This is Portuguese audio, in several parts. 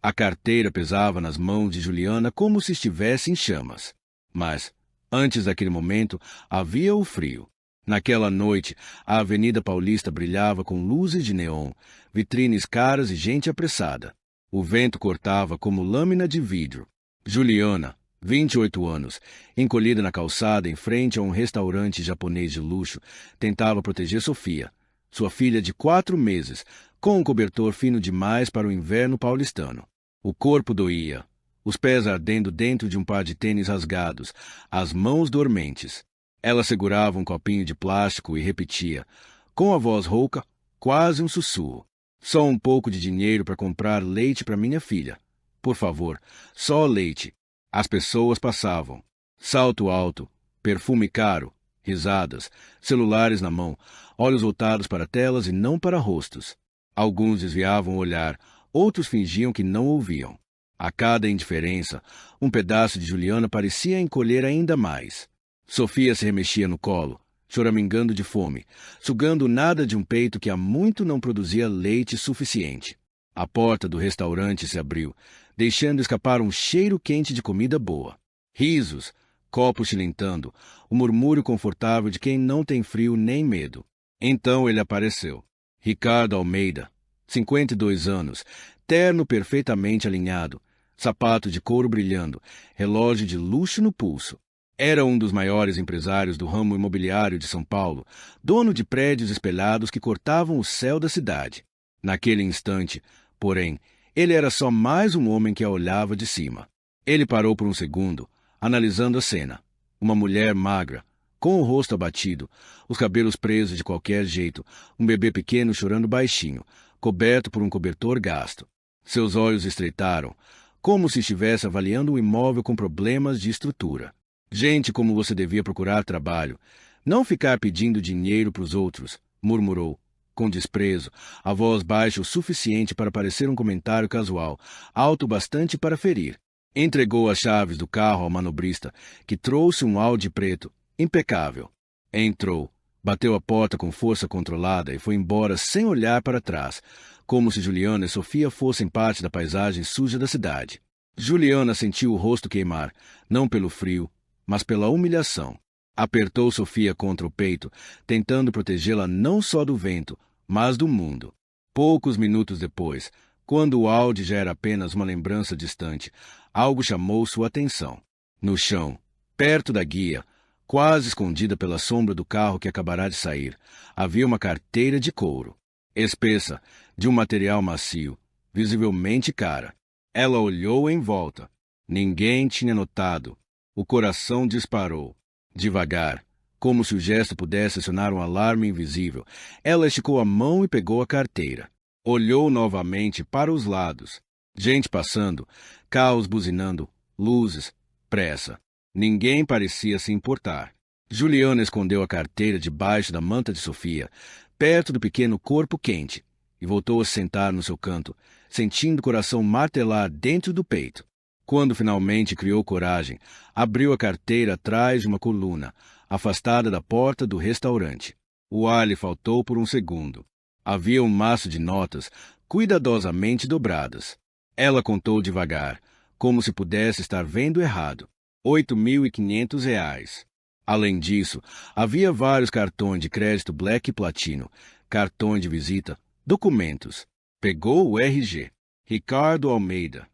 A carteira pesava nas mãos de Juliana como se estivesse em chamas. Mas, antes daquele momento, havia o frio. Naquela noite, a Avenida Paulista brilhava com luzes de neon, vitrines caras e gente apressada. O vento cortava como lâmina de vidro. Juliana, 28 anos, encolhida na calçada em frente a um restaurante japonês de luxo, tentava proteger Sofia, sua filha de 4 meses, com um cobertor fino demais para o inverno paulistano. O corpo doía, os pés ardendo dentro de um par de tênis rasgados, as mãos dormentes. Ela segurava um copinho de plástico e repetia, com a voz rouca, quase um sussurro. Só um pouco de dinheiro para comprar leite para minha filha. Por favor, só leite. As pessoas passavam. Salto alto, perfume caro, risadas, celulares na mão, olhos voltados para telas e não para rostos. Alguns desviavam o olhar, outros fingiam que não ouviam. A cada indiferença, um pedaço de Juliana parecia encolher ainda mais. Sofia se remexia no colo, choramingando de fome, sugando nada de um peito que há muito não produzia leite suficiente. A porta do restaurante se abriu, deixando escapar um cheiro quente de comida boa. Risos, copos tilintando, o murmúrio confortável de quem não tem frio nem medo. Então ele apareceu. Ricardo Almeida, 52 anos, terno perfeitamente alinhado, sapato de couro brilhando, relógio de luxo no pulso. Era um dos maiores empresários do ramo imobiliário de São Paulo, dono de prédios espelhados que cortavam o céu da cidade. Naquele instante, porém, ele era só mais um homem que a olhava de cima. Ele parou por um segundo, analisando a cena. Uma mulher magra, com o rosto abatido, os cabelos presos de qualquer jeito, um bebê pequeno chorando baixinho, coberto por um cobertor gasto. Seus olhos estreitaram, como se estivesse avaliando um imóvel com problemas de estrutura. Gente como você devia procurar trabalho, não ficar pedindo dinheiro para os outros, murmurou, com desprezo, a voz baixa o suficiente para parecer um comentário casual, alto bastante para ferir. Entregou as chaves do carro ao manobrista, que trouxe um Audi preto, impecável. Entrou, bateu a porta com força controlada e foi embora sem olhar para trás, como se Juliana e Sofia fossem parte da paisagem suja da cidade. Juliana sentiu o rosto queimar, não pelo frio, mas pela humilhação. Apertou Sofia contra o peito, tentando protegê-la não só do vento, mas do mundo. Poucos minutos depois, quando o Audi já era apenas uma lembrança distante, algo chamou sua atenção. No chão, perto da guia, quase escondida pela sombra do carro que acabará de sair, havia uma carteira de couro, espessa, de um material macio, visivelmente cara. Ela olhou em volta. Ninguém tinha notado. O coração disparou. Devagar, como se o gesto pudesse acionar um alarme invisível, ela esticou a mão e pegou a carteira. Olhou novamente para os lados. Gente passando, carros buzinando, luzes, pressa. Ninguém parecia se importar. Juliana escondeu a carteira debaixo da manta de Sofia, perto do pequeno corpo quente, e voltou a se sentar no seu canto, sentindo o coração martelar dentro do peito. Quando finalmente criou coragem, abriu a carteira atrás de uma coluna, afastada da porta do restaurante. O ar lhe faltou por um segundo. Havia um maço de notas, cuidadosamente dobradas. Ela contou devagar, como se pudesse estar vendo errado. R$ 8.500. Além disso, havia vários cartões de crédito Black e Platino, cartões de visita, documentos. Pegou o RG. Ricardo Almeida.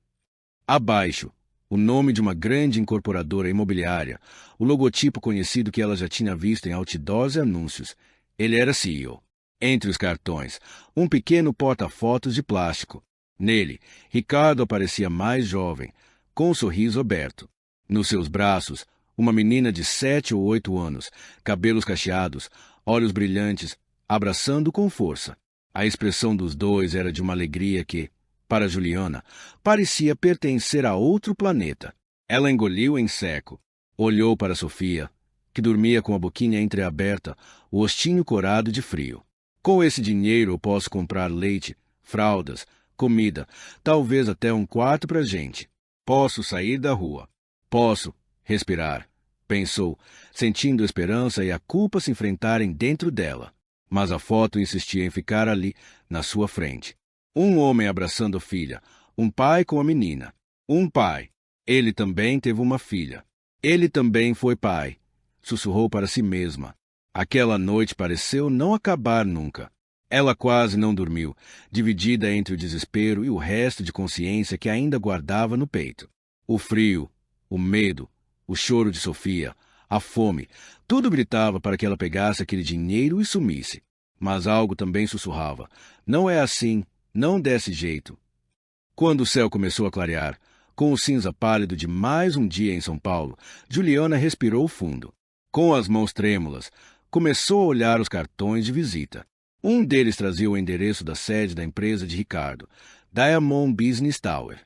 Abaixo, o nome de uma grande incorporadora imobiliária, o logotipo conhecido que ela já tinha visto em outdoors e anúncios. Ele era CEO. Entre os cartões, um pequeno porta-fotos de plástico. Nele, Ricardo aparecia mais jovem, com um sorriso aberto. Nos seus braços, uma menina de 7 ou 8 anos, cabelos cacheados, olhos brilhantes, abraçando com força. A expressão dos dois era de uma alegria que, para Juliana, parecia pertencer a outro planeta. Ela engoliu em seco. Olhou para Sofia, que dormia com a boquinha entreaberta, o rostinho corado de frio. Com esse dinheiro eu posso comprar leite, fraldas, comida, talvez até um quarto para a gente. Posso sair da rua. Posso respirar, pensou, sentindo a esperança e a culpa se enfrentarem dentro dela. Mas a foto insistia em ficar ali, na sua frente. Um homem abraçando a filha, Um pai com a menina. Um pai. Ele também teve uma filha. Ele também foi pai. Sussurrou para si mesma. Aquela noite pareceu não acabar nunca. Ela quase não dormiu, dividida entre o desespero e o resto de consciência que ainda guardava no peito. O frio, o medo, o choro de Sofia, a fome, tudo gritava para que ela pegasse aquele dinheiro e sumisse. Mas algo também sussurrava. Não é assim, não desse jeito. Quando o céu começou a clarear, com o cinza pálido de mais um dia em São Paulo, Juliana respirou fundo. Com as mãos trêmulas, começou a olhar os cartões de visita. Um deles trazia o endereço da sede da empresa de Ricardo, Diamond Business Tower.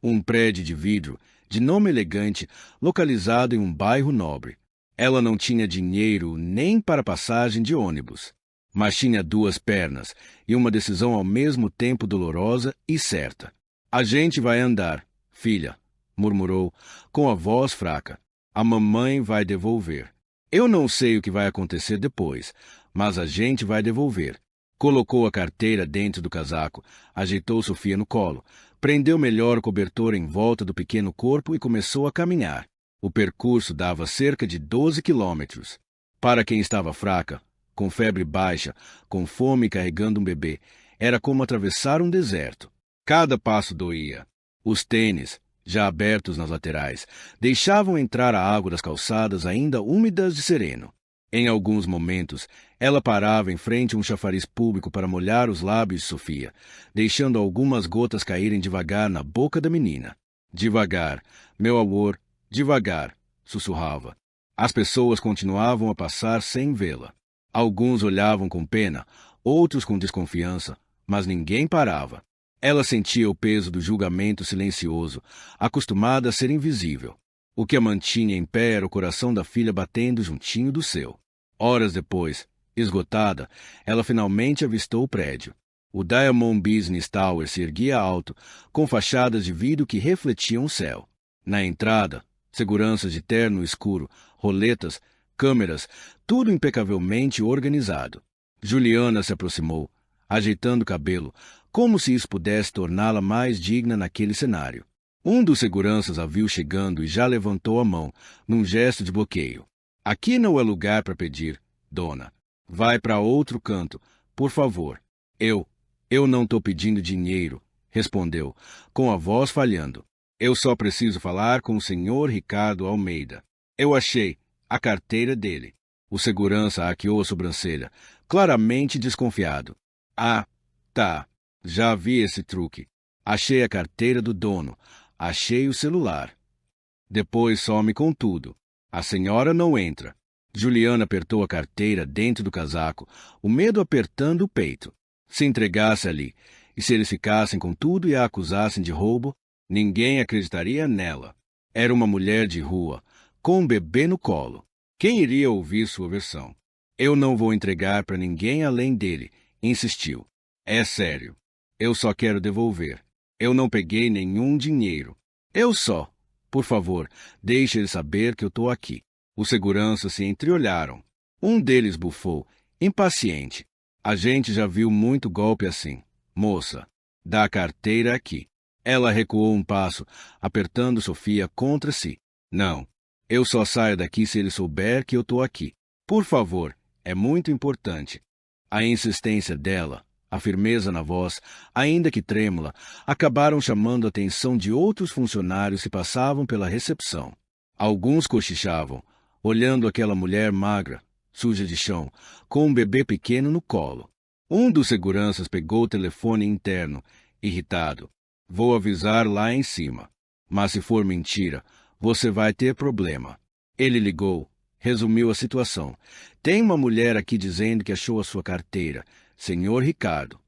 Um prédio de vidro, de nome elegante, localizado em um bairro nobre. Ela não tinha dinheiro nem para passagem de ônibus, mas tinha duas pernas e uma decisão ao mesmo tempo dolorosa e certa. A gente vai andar, filha, murmurou, com a voz fraca. A mamãe vai devolver. Eu não sei o que vai acontecer depois, mas a gente vai devolver. Colocou a carteira dentro do casaco, ajeitou Sofia no colo, prendeu melhor o cobertor em volta do pequeno corpo e começou a caminhar. O percurso dava cerca de 12 quilômetros. Para quem estava fraca, com febre baixa, com fome e carregando um bebê, era como atravessar um deserto. Cada passo doía. Os tênis, já abertos nas laterais, deixavam entrar a água das calçadas ainda úmidas de sereno. Em alguns momentos, ela parava em frente a um chafariz público para molhar os lábios de Sofia, deixando algumas gotas caírem devagar na boca da menina. Devagar, meu amor, devagar, sussurrava. As pessoas continuavam a passar sem vê-la. Alguns olhavam com pena, outros com desconfiança, mas ninguém parava. Ela sentia o peso do julgamento silencioso, acostumada a ser invisível. O que a mantinha em pé era o coração da filha batendo juntinho do seu. Horas depois, esgotada, ela finalmente avistou o prédio. O Diamond Business Tower se erguia alto, com fachadas de vidro que refletiam o céu. Na entrada, seguranças de terno escuro, roletas, câmeras, tudo impecavelmente organizado. Juliana se aproximou, ajeitando o cabelo, como se isso pudesse torná-la mais digna naquele cenário. Um dos seguranças a viu chegando e já levantou a mão, num gesto de bloqueio. Aqui não é lugar para pedir, dona. Vai para outro canto, por favor. Eu não estou pedindo dinheiro, respondeu, com a voz falhando. Eu só preciso falar com o senhor Ricardo Almeida. Eu achei a carteira dele. O segurança arqueou a sobrancelha, claramente desconfiado. Ah, tá. Já vi esse truque. Achei a carteira do dono. Achei o celular. Depois some com tudo. A senhora não entra. Juliana apertou a carteira dentro do casaco, o medo apertando o peito. Se entregasse ali, e se eles ficassem com tudo e a acusassem de roubo, ninguém acreditaria nela. Era uma mulher de rua, com um bebê no colo. Quem iria ouvir sua versão? Eu não vou entregar para ninguém além dele, insistiu. É sério. Eu só quero devolver. Eu não peguei nenhum dinheiro. Por favor, deixe ele saber que eu estou aqui. Os seguranças se entreolharam. Um deles bufou, impaciente. A gente já viu muito golpe assim. Moça, dá a carteira aqui. Ela recuou um passo, apertando Sofia contra si. Não, eu só saio daqui se ele souber que eu estou aqui. Por favor, é muito importante. A insistência dela, a firmeza na voz, ainda que trêmula, acabaram chamando a atenção de outros funcionários que passavam pela recepção. Alguns cochichavam, olhando aquela mulher magra, suja de chão, com um bebê pequeno no colo. Um dos seguranças pegou o telefone interno, irritado. Vou avisar lá em cima. Mas se for mentira, você vai ter problema. Ele ligou, resumiu a situação. Tem uma mulher aqui dizendo que achou a sua carteira. Senhor Ricardo.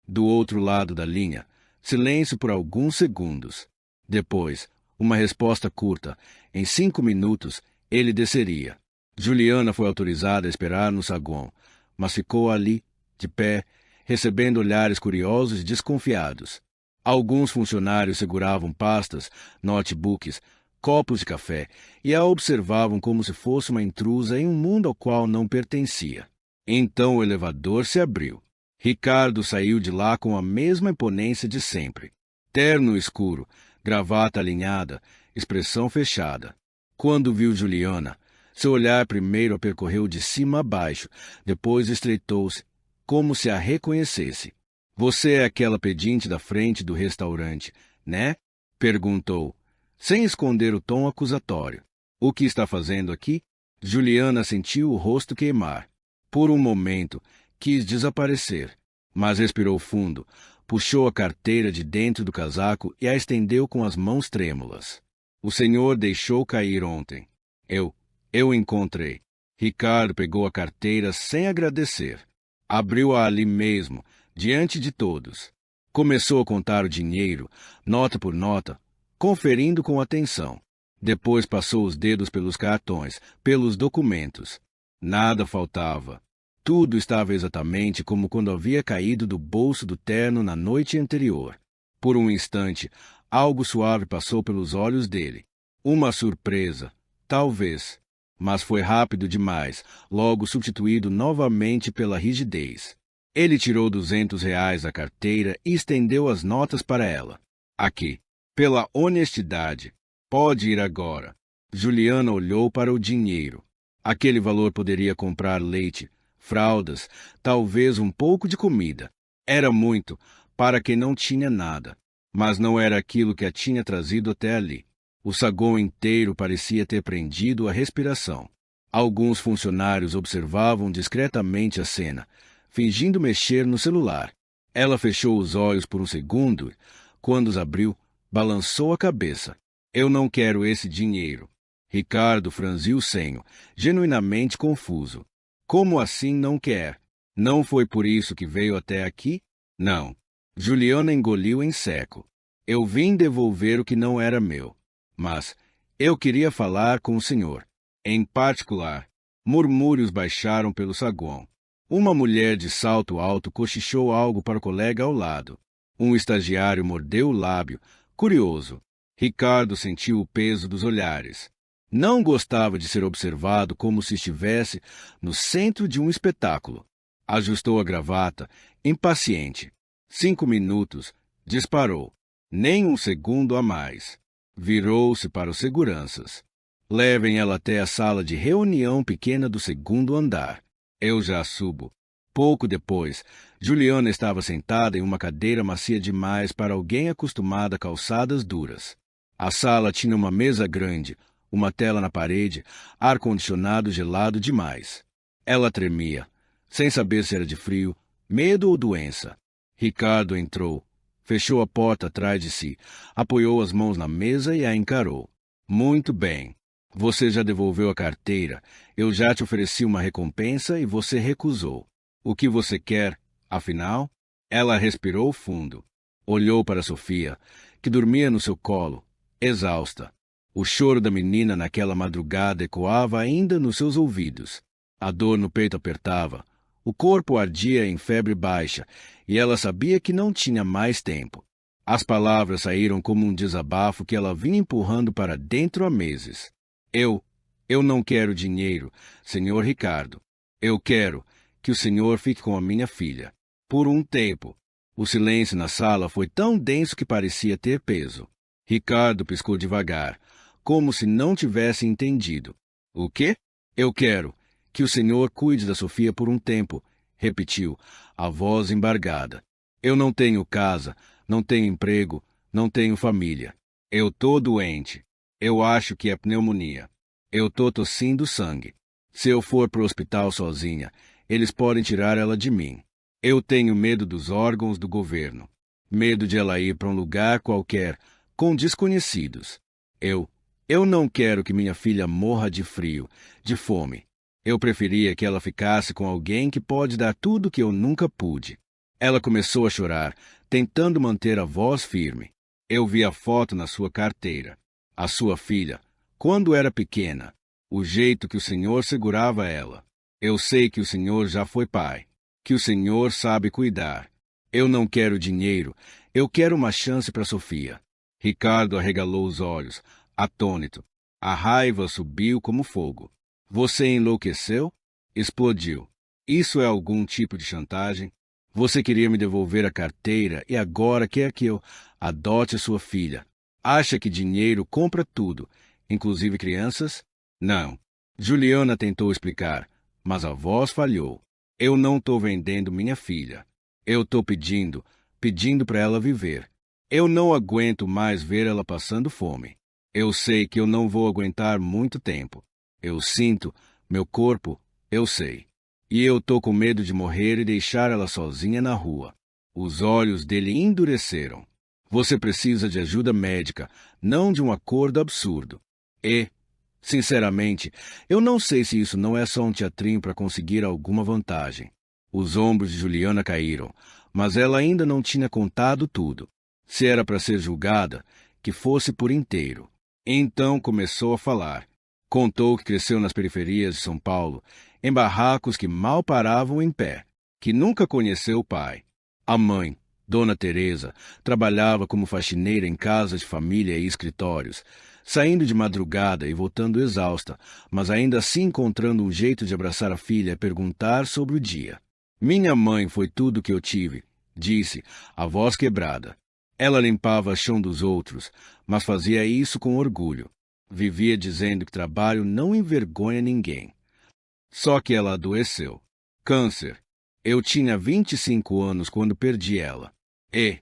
Do outro lado da linha, silêncio por alguns segundos. Depois, uma resposta curta. Em 5 minutos, ele desceria. Juliana foi autorizada a esperar no saguão, mas ficou ali, de pé, recebendo olhares curiosos e desconfiados. Alguns funcionários seguravam pastas, notebooks, copos de café e a observavam como se fosse uma intrusa em um mundo ao qual não pertencia. Então o elevador se abriu. Ricardo saiu de lá com a mesma imponência de sempre. Terno escuro, gravata alinhada, expressão fechada. Quando viu Juliana, seu olhar primeiro a percorreu de cima a baixo, depois estreitou-se, como se a reconhecesse. Você é aquela pedinte da frente do restaurante, né? Perguntou, sem esconder o tom acusatório. O que está fazendo aqui? Juliana sentiu o rosto queimar. Por um momento, quis desaparecer, mas respirou fundo, puxou a carteira de dentro do casaco e a estendeu com as mãos trêmulas. O senhor deixou cair ontem. Eu encontrei. Ricardo pegou a carteira sem agradecer. Abriu-a ali mesmo, diante de todos. Começou a contar o dinheiro, nota por nota, conferindo com atenção. Depois passou os dedos pelos cartões, pelos documentos. Nada faltava. Tudo estava exatamente como quando havia caído do bolso do terno na noite anterior. Por um instante, algo suave passou pelos olhos dele. Uma surpresa, talvez. Mas foi rápido demais, logo substituído novamente pela rigidez. Ele tirou R$ 200 da carteira e estendeu as notas para ela. Aqui. Pela honestidade. Pode ir agora. Juliana olhou para o dinheiro. Aquele valor poderia comprar leite, fraldas, talvez um pouco de comida. Era muito, para quem não tinha nada. Mas não era aquilo que a tinha trazido até ali. O saguão inteiro parecia ter prendido a respiração. Alguns funcionários observavam discretamente a cena, fingindo mexer no celular. Ela fechou os olhos por um segundo e, quando os abriu, balançou a cabeça. Eu não quero esse dinheiro. Ricardo franziu o senho, genuinamente confuso. Como assim não quer? Não foi por isso que veio até aqui? Não. Juliana engoliu em seco. Eu vim devolver o que não era meu. Mas eu queria falar com o senhor. Em particular, murmúrios baixaram pelo saguão. Uma mulher de salto alto cochichou algo para o colega ao lado. Um estagiário mordeu o lábio, curioso. Ricardo sentiu o peso dos olhares. Não gostava de ser observado como se estivesse no centro de um espetáculo. Ajustou a gravata, impaciente. 5 minutos, disparou. Nem um segundo a mais. Virou-se para os seguranças. Levem ela até a sala de reunião pequena do segundo andar. Eu já subo. Pouco depois, Juliana estava sentada em uma cadeira macia demais para alguém acostumado a calçadas duras. A sala tinha uma mesa grande, uma tela na parede, ar-condicionado gelado demais. Ela tremia, sem saber se era de frio, medo ou doença. Ricardo entrou. Fechou a porta atrás de si, apoiou as mãos na mesa e a encarou. Muito bem. Você já devolveu a carteira. Eu já te ofereci uma recompensa e você recusou. O que você quer, afinal? Ela respirou fundo. Olhou para Sofia, que dormia no seu colo, exausta. O choro da menina naquela madrugada ecoava ainda nos seus ouvidos. A dor no peito apertava. O corpo ardia em febre baixa, e ela sabia que não tinha mais tempo. As palavras saíram como um desabafo que ela vinha empurrando para dentro há meses. Eu não quero dinheiro, senhor Ricardo. Eu quero que o senhor fique com a minha filha. Por um tempo. O silêncio na sala foi tão denso que parecia ter peso. Ricardo piscou devagar, como se não tivesse entendido. O quê? Eu quero que o senhor cuide da Sofia por um tempo, repetiu, a voz embargada. Eu não tenho casa, não tenho emprego, não tenho família. Eu tô doente. Eu acho que é pneumonia. Eu tô tossindo sangue. Se eu for pro hospital sozinha, eles podem tirar ela de mim. Eu tenho medo dos órgãos do governo. Medo de ela ir para um lugar qualquer, com desconhecidos. Eu não quero que minha filha morra de frio, de fome. Eu preferia que ela ficasse com alguém que pode dar tudo que eu nunca pude. Ela começou a chorar, tentando manter a voz firme. Eu vi a foto na sua carteira. A sua filha, quando era pequena, o jeito que o senhor segurava ela. Eu sei que o senhor já foi pai, que o senhor sabe cuidar. Eu não quero dinheiro, eu quero uma chance para Sofia. Ricardo arregalou os olhos, atônito. A raiva subiu como fogo. Você enlouqueceu? Explodiu. Isso é algum tipo de chantagem? Você queria me devolver a carteira e agora quer que eu adote sua filha. Acha que dinheiro compra tudo, inclusive crianças? Não. Juliana tentou explicar, mas a voz falhou. Eu não estou vendendo minha filha. Eu estou pedindo para ela viver. Eu não aguento mais ver ela passando fome. Eu sei que eu não vou aguentar muito tempo. Eu sinto, meu corpo, eu sei. E eu tô com medo de morrer e deixar ela sozinha na rua. Os olhos dele endureceram. Você precisa de ajuda médica, não de um acordo absurdo. E, sinceramente, eu não sei se isso não é só um teatrinho para conseguir alguma vantagem. Os ombros de Juliana caíram, mas ela ainda não tinha contado tudo. Se era para ser julgada, que fosse por inteiro. Então começou a falar. Contou que cresceu nas periferias de São Paulo, em barracos que mal paravam em pé, que nunca conheceu o pai. A mãe, Dona Teresa, trabalhava como faxineira em casas de família e escritórios, saindo de madrugada e voltando exausta, mas ainda assim encontrando um jeito de abraçar a filha e perguntar sobre o dia. Minha mãe foi tudo o que eu tive, disse, a voz quebrada. Ela limpava o chão dos outros, mas fazia isso com orgulho. Vivia dizendo que trabalho não envergonha ninguém. Só que ela adoeceu. Câncer. Eu tinha 25 anos quando perdi ela. E,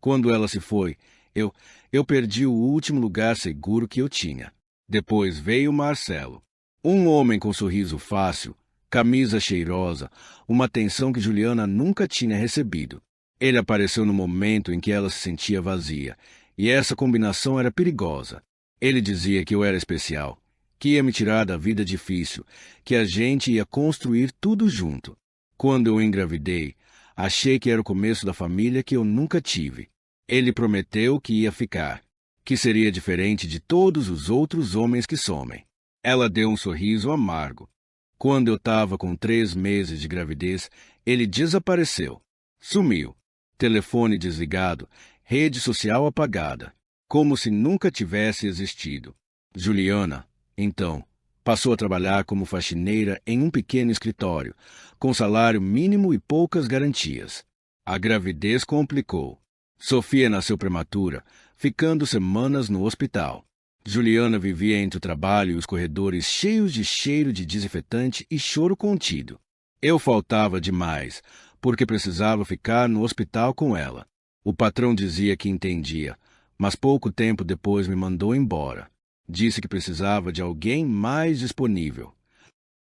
quando ela se foi, eu perdi o último lugar seguro que eu tinha. Depois veio Marcelo. Um homem com sorriso fácil, camisa cheirosa, uma atenção que Juliana nunca tinha recebido. Ele apareceu no momento em que ela se sentia vazia, e essa combinação era perigosa. Ele dizia que eu era especial, que ia me tirar da vida difícil, que a gente ia construir tudo junto. Quando eu engravidei, achei que era o começo da família que eu nunca tive. Ele prometeu que ia ficar, que seria diferente de todos os outros homens que somem. Ela deu um sorriso amargo. Quando eu estava com 3 meses de gravidez, ele desapareceu. Sumiu. Telefone desligado, rede social apagada, como se nunca tivesse existido. Juliana, então, passou a trabalhar como faxineira em um pequeno escritório, com salário mínimo e poucas garantias. A gravidez complicou. Sofia nasceu prematura, ficando semanas no hospital. Juliana vivia entre o trabalho e os corredores cheios de cheiro de desinfetante e choro contido. Eu faltava demais, porque precisava ficar no hospital com ela. O patrão dizia que entendia, mas pouco tempo depois me mandou embora. Disse que precisava de alguém mais disponível.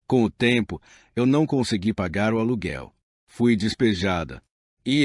Com o tempo, eu não consegui pagar o aluguel. Fui despejada. E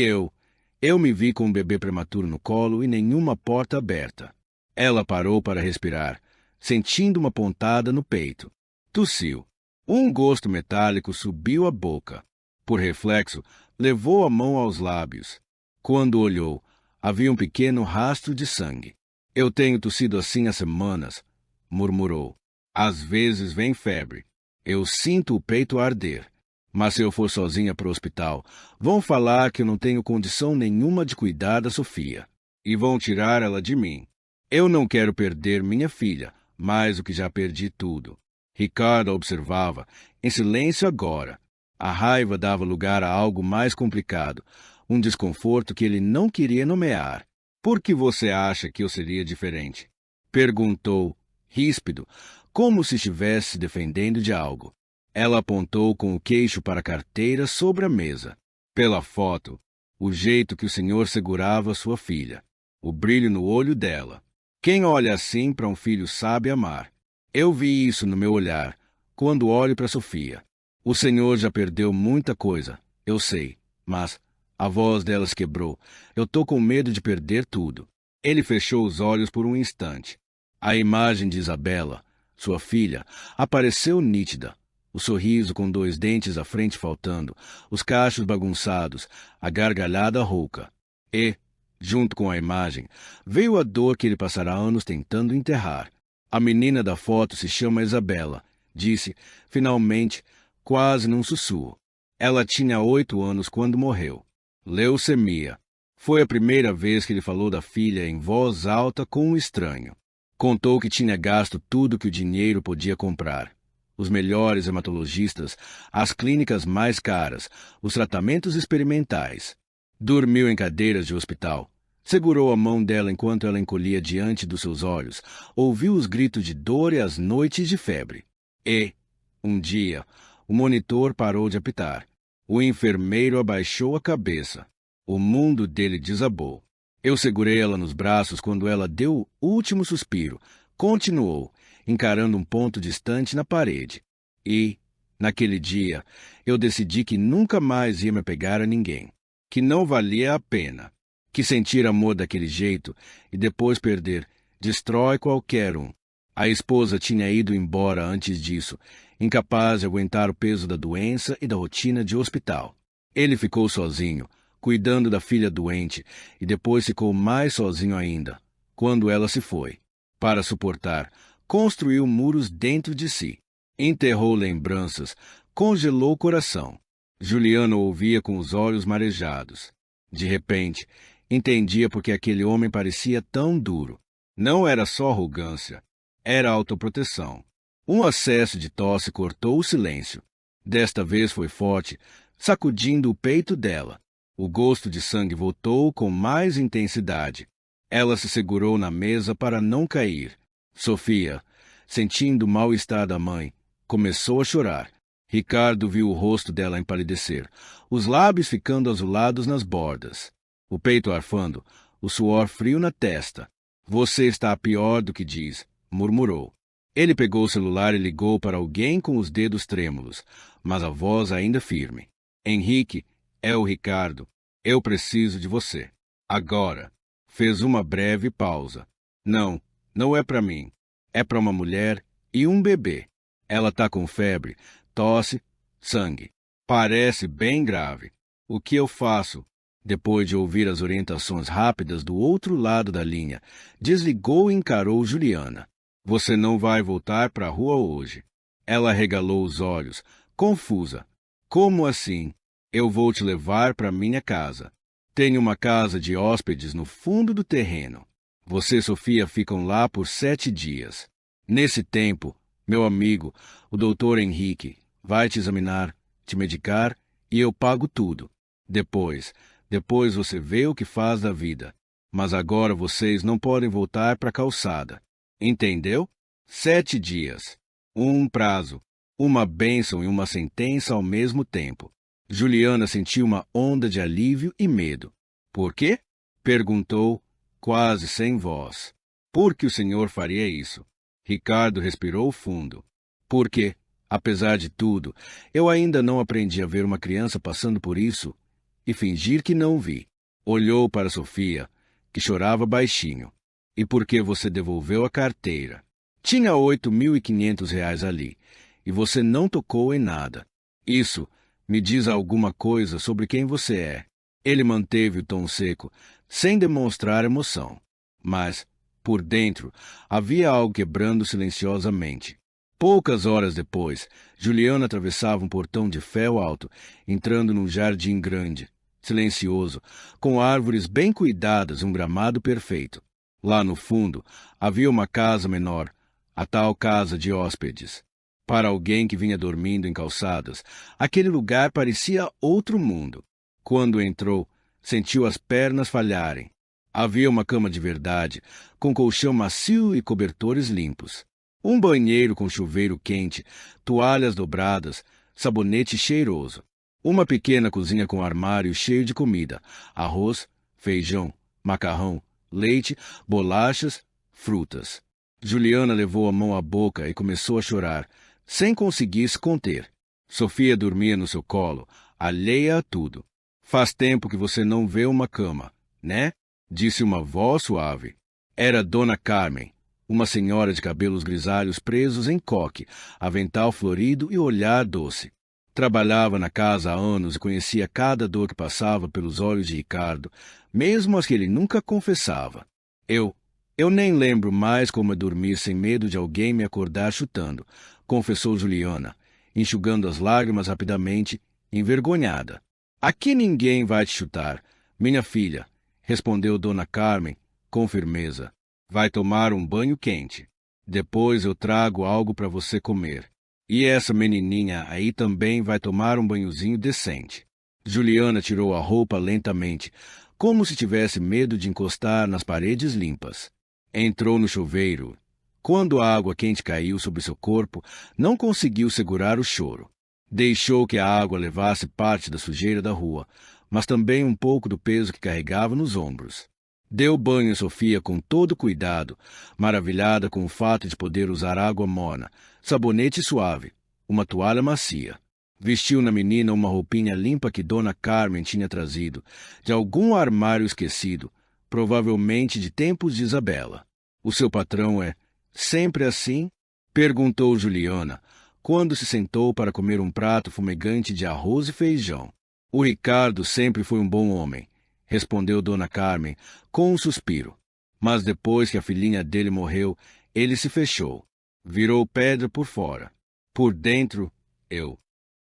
eu me vi com um bebê prematuro no colo e nenhuma porta aberta. Ela parou para respirar, sentindo uma pontada no peito. Tossiu. Um gosto metálico subiu à boca. Por reflexo, levou a mão aos lábios. Quando olhou, havia um pequeno rastro de sangue. Eu tenho tossido assim há semanas, murmurou. Às vezes vem febre. Eu sinto o peito arder. Mas se eu for sozinha para o hospital, vão falar que eu não tenho condição nenhuma de cuidar da Sofia. E vão tirar ela de mim. Eu não quero perder minha filha, mais do que já perdi tudo. Ricardo observava, em silêncio agora. A raiva dava lugar a algo mais complicado, um desconforto que ele não queria nomear. Por que você acha que eu seria diferente? Perguntou, ríspido, como se estivesse se defendendo de algo. Ela apontou com o queixo para a carteira sobre a mesa. Pela foto, o jeito que o senhor segurava sua filha, o brilho no olho dela. Quem olha assim para um filho sabe amar. Eu vi isso no meu olhar, quando olho para Sofia. O senhor já perdeu muita coisa, eu sei, mas a voz dela se quebrou. Eu tô com medo de perder tudo. Ele fechou os olhos por um instante. A imagem de Isabela, sua filha, apareceu nítida. O sorriso com 2 dentes à frente faltando, os cachos bagunçados, a gargalhada rouca. E, junto com a imagem, veio a dor que ele passará anos tentando enterrar. A menina da foto se chama Isabela, disse, finalmente, quase num sussurro. Ela tinha 8 anos quando morreu. Leucemia. Foi a primeira vez que ele falou da filha em voz alta com um estranho. Contou que tinha gasto tudo que o dinheiro podia comprar. os melhores hematologistas, as clínicas mais caras, os tratamentos experimentais. Dormiu em cadeiras de hospital. Segurou a mão dela enquanto ela encolhia diante dos seus olhos. Ouviu os gritos de dor e as noites de febre. E, um dia, o monitor parou de apitar. O enfermeiro abaixou a cabeça. O mundo dele desabou. Eu segurei ela nos braços quando ela deu o último suspiro. Continuou, encarando um ponto distante na parede. E, naquele dia, eu decidi que nunca mais ia me apegar a ninguém. Que não valia a pena. Que sentir amor daquele jeito e depois perder destrói qualquer um. A esposa tinha ido embora antes disso, incapaz de aguentar o peso da doença e da rotina de hospital. Ele ficou sozinho, cuidando da filha doente, e depois ficou mais sozinho ainda, quando ela se foi. Para suportar, construiu muros dentro de si. Enterrou lembranças, congelou o coração. Juliana ouvia com os olhos marejados. De repente, entendia por que aquele homem parecia tão duro. Não era só arrogância, era autoproteção. Um acesso de tosse cortou o silêncio. Desta vez foi forte, sacudindo o peito dela. O gosto de sangue voltou com mais intensidade. Ela se segurou na mesa para não cair. Sofia, sentindo o mal-estar da mãe, começou a chorar. Ricardo viu o rosto dela empalidecer, os lábios ficando azulados nas bordas. O peito arfando, o suor frio na testa. Você está pior do que diz, murmurou. Ele pegou o celular e ligou para alguém com os dedos trêmulos, mas a voz ainda firme. Henrique, é o Ricardo. Eu preciso de você. Agora. Fez uma breve pausa. Não, não é para mim. É para uma mulher e um bebê. Ela está com febre, tosse, sangue. Parece bem grave. O que eu faço? Depois de ouvir as orientações rápidas do outro lado da linha, desligou e encarou Juliana. Você não vai voltar para a rua hoje. Ela regalou os olhos, confusa. Como assim? Eu vou te levar para minha casa. Tenho uma casa de hóspedes no fundo do terreno. Você e Sofia ficam lá por 7 dias. Nesse tempo, meu amigo, o doutor Henrique, vai te examinar, te medicar e eu pago tudo. Depois você vê o que faz da vida. Mas agora vocês não podem voltar para a calçada. Entendeu? 7 dias. Um prazo. Uma bênção e uma sentença ao mesmo tempo. Juliana sentiu uma onda de alívio e medo. Por quê? Perguntou, quase sem voz. Por que o senhor faria isso? Ricardo respirou fundo. Porque, apesar de tudo, eu ainda não aprendi a ver uma criança passando por isso e fingir que não vi. Olhou para Sofia, que chorava baixinho. E por que você devolveu a carteira? Tinha R$ 8.500 ali, e você não tocou em nada. Isso me diz alguma coisa sobre quem você é. Ele manteve o tom seco, sem demonstrar emoção. Mas, por dentro, havia algo quebrando silenciosamente. Poucas horas depois, Juliana atravessava um portão de ferro alto, entrando num jardim grande, silencioso, com árvores bem cuidadas e um gramado perfeito. Lá no fundo, havia uma casa menor, a tal casa de hóspedes. Para alguém que vinha dormindo em calçadas, aquele lugar parecia outro mundo. Quando entrou, sentiu as pernas falharem. Havia uma cama de verdade, com colchão macio e cobertores limpos. Um banheiro com chuveiro quente, toalhas dobradas, sabonete cheiroso. Uma pequena cozinha com armário cheio de comida, arroz, feijão, macarrão, leite, bolachas, frutas. Juliana levou a mão à boca e começou a chorar, sem conseguir se conter. Sofia dormia no seu colo, alheia a tudo. Faz tempo que você não vê uma cama, né? Disse uma voz suave. Era Dona Carmen, uma senhora de cabelos grisalhos presos em coque, avental florido e olhar doce. Trabalhava na casa há anos e conhecia cada dor que passava pelos olhos de Ricardo, mesmo as que ele nunca confessava. Eu nem lembro mais como dormir sem medo de alguém me acordar chutando, confessou Juliana, enxugando as lágrimas rapidamente, envergonhada. Aqui ninguém vai te chutar, minha filha, respondeu Dona Carmen, com firmeza. Vai tomar um banho quente. Depois eu trago algo para você comer. E essa menininha aí também vai tomar um banhozinho decente. Juliana tirou a roupa lentamente, como se tivesse medo de encostar nas paredes limpas. Entrou no chuveiro. Quando a água quente caiu sobre seu corpo, não conseguiu segurar o choro. Deixou que a água levasse parte da sujeira da rua, mas também um pouco do peso que carregava nos ombros. Deu banho em Sofia com todo cuidado, maravilhada com o fato de poder usar água morna, sabonete suave, uma toalha macia. Vestiu na menina uma roupinha limpa que Dona Carmen tinha trazido, de algum armário esquecido, provavelmente de tempos de Isabela. O seu patrão é sempre assim? Perguntou Juliana, quando se sentou para comer um prato fumegante de arroz e feijão. O Ricardo sempre foi um bom homem, respondeu Dona Carmen, com um suspiro. Mas depois que a filhinha dele morreu, ele se fechou. Virou pedra por fora. Por dentro, eu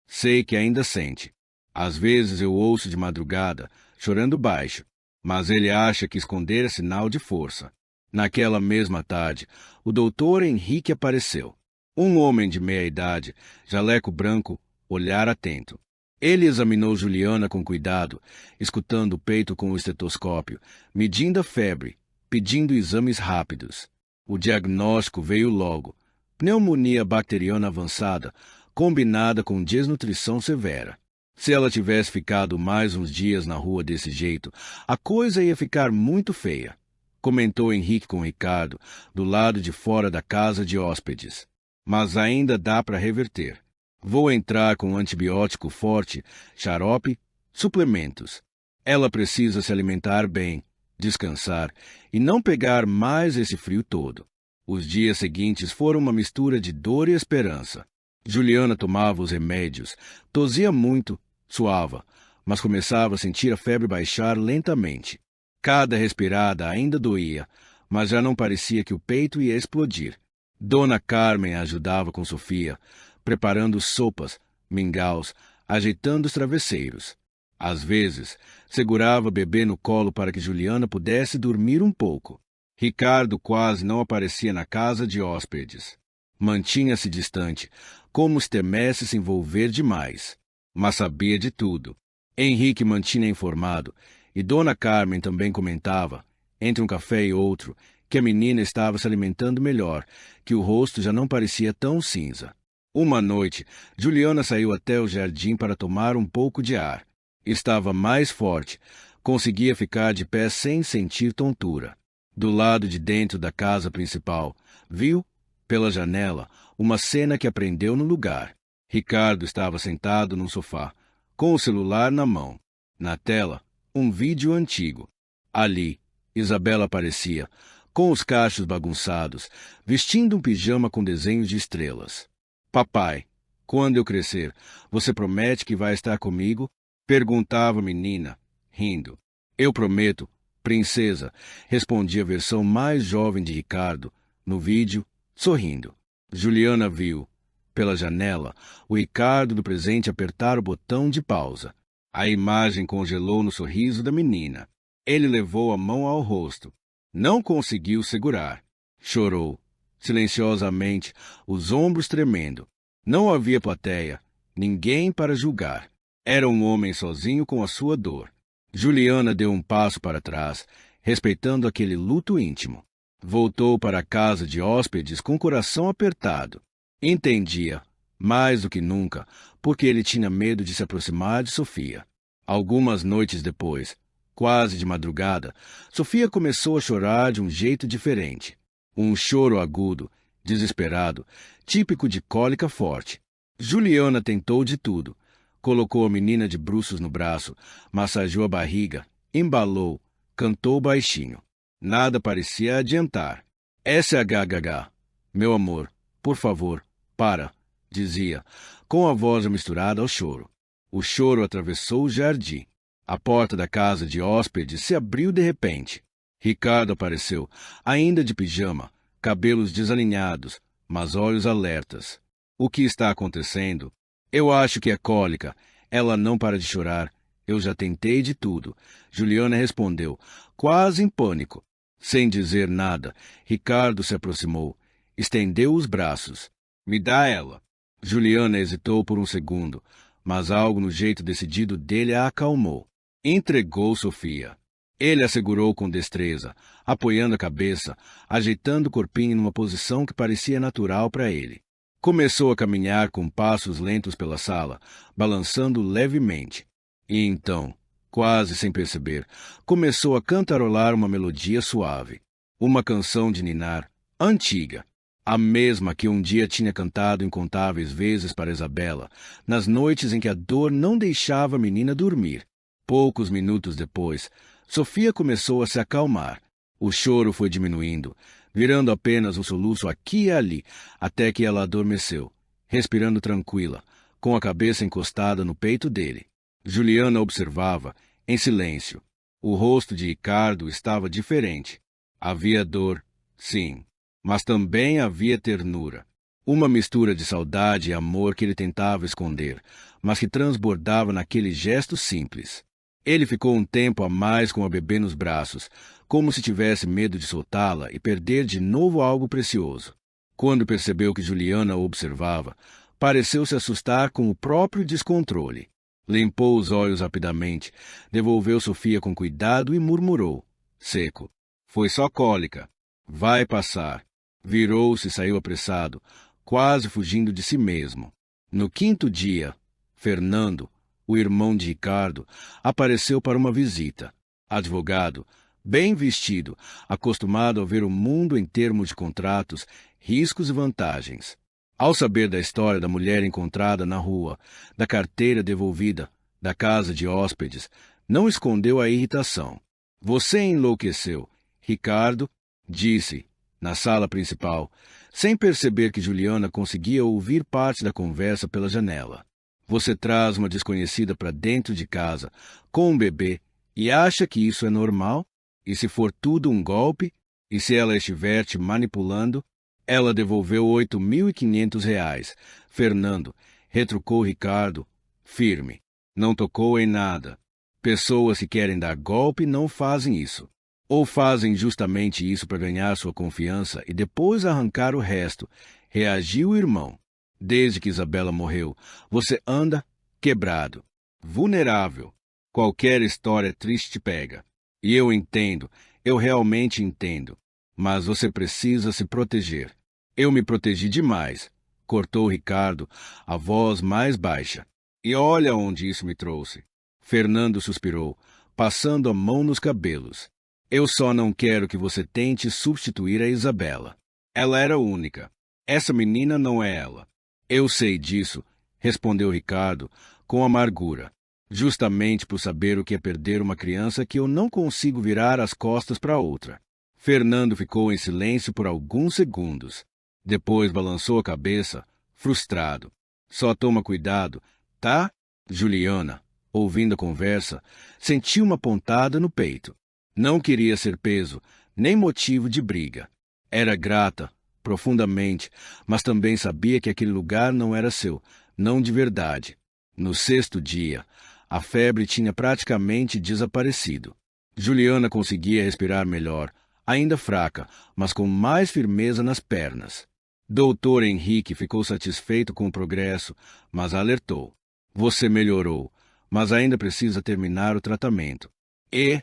sei que ainda sente. Às vezes eu ouço de madrugada, chorando baixo, mas ele acha que esconder é sinal de força. Naquela mesma tarde, o doutor Henrique apareceu. Um homem de meia idade, jaleco branco, olhar atento. Ele examinou Juliana com cuidado, escutando o peito com o estetoscópio, medindo a febre, pedindo exames rápidos. O diagnóstico veio logo: pneumonia bacteriana avançada, combinada com desnutrição severa. Se ela tivesse ficado mais uns dias na rua desse jeito, a coisa ia ficar muito feia, comentou Henrique com Ricardo, do lado de fora da casa de hóspedes. Mas ainda dá para reverter. Vou entrar com um antibiótico forte, xarope, suplementos. Ela precisa se alimentar bem, descansar e não pegar mais esse frio todo. Os dias seguintes foram uma mistura de dor e esperança. Juliana tomava os remédios, tosia muito, suava, mas começava a sentir a febre baixar lentamente. Cada respirada ainda doía, mas já não parecia que o peito ia explodir. Dona Carmen a ajudava com Sofia, preparando sopas, mingaus, ajeitando os travesseiros. Às vezes, segurava o bebê no colo para que Juliana pudesse dormir um pouco. Ricardo quase não aparecia na casa de hóspedes. Mantinha-se distante, como se temesse se envolver demais. Mas sabia de tudo. Henrique mantinha informado, e Dona Carmen também comentava, entre um café e outro, que a menina estava se alimentando melhor, que o rosto já não parecia tão cinza. Uma noite, Juliana saiu até o jardim para tomar um pouco de ar. Estava mais forte, conseguia ficar de pé sem sentir tontura. Do lado de dentro da casa principal, viu, pela janela, uma cena que aprendeu no lugar. Ricardo estava sentado num sofá, com o celular na mão. Na tela, um vídeo antigo. Ali, Isabela aparecia, com os cachos bagunçados, vestindo um pijama com desenhos de estrelas. Papai, quando eu crescer, você promete que vai estar comigo? Perguntava a menina, rindo. Eu prometo, princesa, respondia a versão mais jovem de Ricardo, no vídeo, sorrindo. Juliana viu, pela janela, o Ricardo do presente apertar o botão de pausa. A imagem congelou no sorriso da menina. Ele levou a mão ao rosto. Não conseguiu segurar. Chorou, silenciosamente, os ombros tremendo. Não havia plateia, ninguém para julgar. Era um homem sozinho com a sua dor. Juliana deu um passo para trás, respeitando aquele luto íntimo. Voltou para a casa de hóspedes com o coração apertado. Entendia, mais do que nunca, porque ele tinha medo de se aproximar de Sofia. Algumas noites depois, quase de madrugada, Sofia começou a chorar de um jeito diferente. Um choro agudo, desesperado, típico de cólica forte. Juliana tentou de tudo. Colocou a menina de bruços no braço, massageou a barriga, embalou, cantou baixinho. Nada parecia adiantar. SHHH, meu amor, por favor, para, dizia, com a voz misturada ao choro. O choro atravessou o jardim. A porta da casa de hóspedes se abriu de repente. Ricardo apareceu, ainda de pijama, cabelos desalinhados, mas olhos alertas. O que está acontecendo? Eu acho que é cólica. Ela não para de chorar. Eu já tentei de tudo. Juliana respondeu, quase em pânico. Sem dizer nada, Ricardo se aproximou, estendeu os braços. Me dá ela. Juliana hesitou por um segundo, mas algo no jeito decidido dele a acalmou. Entregou Sofia. Ele a segurou com destreza, apoiando a cabeça, ajeitando o corpinho numa posição que parecia natural para ele. Começou a caminhar com passos lentos pela sala, balançando levemente. E então, quase sem perceber, começou a cantarolar uma melodia suave. Uma canção de ninar, antiga. A mesma que um dia tinha cantado incontáveis vezes para Isabela, nas noites em que a dor não deixava a menina dormir. Poucos minutos depois, Sofia começou a se acalmar. O choro foi diminuindo, virando apenas um soluço aqui e ali, até que ela adormeceu, respirando tranquila, com a cabeça encostada no peito dele. Juliana observava, em silêncio. O rosto de Ricardo estava diferente. Havia dor, sim, mas também havia ternura. Uma mistura de saudade e amor que ele tentava esconder, mas que transbordava naquele gesto simples. Ele ficou um tempo a mais com a bebê nos braços, como se tivesse medo de soltá-la e perder de novo algo precioso. Quando percebeu que Juliana o observava, pareceu se assustar com o próprio descontrole. Limpou os olhos rapidamente, devolveu Sofia com cuidado e murmurou, seco: "Foi só cólica. Vai passar." Virou-se e saiu apressado, quase fugindo de si mesmo. No quinto dia, Fernando, o irmão de Ricardo, apareceu para uma visita. Advogado, bem vestido, acostumado a ver o mundo em termos de contratos, riscos e vantagens. Ao saber da história da mulher encontrada na rua, da carteira devolvida, da casa de hóspedes, não escondeu a irritação. "Você enlouqueceu, Ricardo", disse, na sala principal, sem perceber que Juliana conseguia ouvir parte da conversa pela janela. "Você traz uma desconhecida para dentro de casa, com um bebê, e acha que isso é normal? E se for tudo um golpe? E se ela estiver te manipulando?" Ela devolveu R$ 8.500. Fernando retrucou Ricardo, firme. Não tocou em nada. Pessoas que querem dar golpe não fazem isso. Ou fazem justamente isso para ganhar sua confiança e depois arrancar o resto. Reagiu o irmão. "Desde que Isabela morreu, você anda quebrado, vulnerável. Qualquer história triste te pega. E eu entendo, eu realmente entendo. Mas você precisa se proteger." "Eu me protegi demais", cortou Ricardo, a voz mais baixa. "E olha onde isso me trouxe." Fernando suspirou, passando a mão nos cabelos. "Eu só não quero que você tente substituir a Isabela. Ela era única. Essa menina não é ela." "Eu sei disso", respondeu Ricardo, com amargura. "Justamente por saber o que é perder uma criança que eu não consigo virar as costas para outra." Fernando ficou em silêncio por alguns segundos. Depois balançou a cabeça, frustrado. "Só toma cuidado, tá?" Juliana, ouvindo a conversa, sentiu uma pontada no peito. Não queria ser peso, nem motivo de briga. Era grata, profundamente, mas também sabia que aquele lugar não era seu, não de verdade. No sexto dia, a febre tinha praticamente desaparecido. Juliana conseguia respirar melhor, ainda fraca, mas com mais firmeza nas pernas. Doutor Henrique ficou satisfeito com o progresso, mas alertou: "Você melhorou, mas ainda precisa terminar o tratamento. E,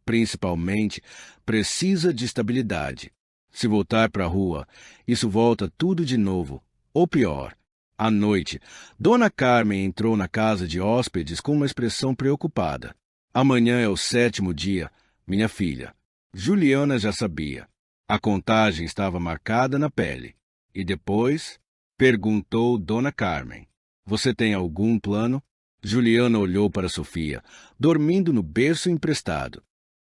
principalmente, precisa de estabilidade. Se voltar para a rua, isso volta tudo de novo, ou pior." À noite, Dona Carmen entrou na casa de hóspedes com uma expressão preocupada. "Amanhã é o 7º dia, minha filha." Juliana já sabia. A contagem estava marcada na pele. "E depois?" perguntou Dona Carmen. "Você tem algum plano?" Juliana olhou para Sofia, dormindo no berço emprestado.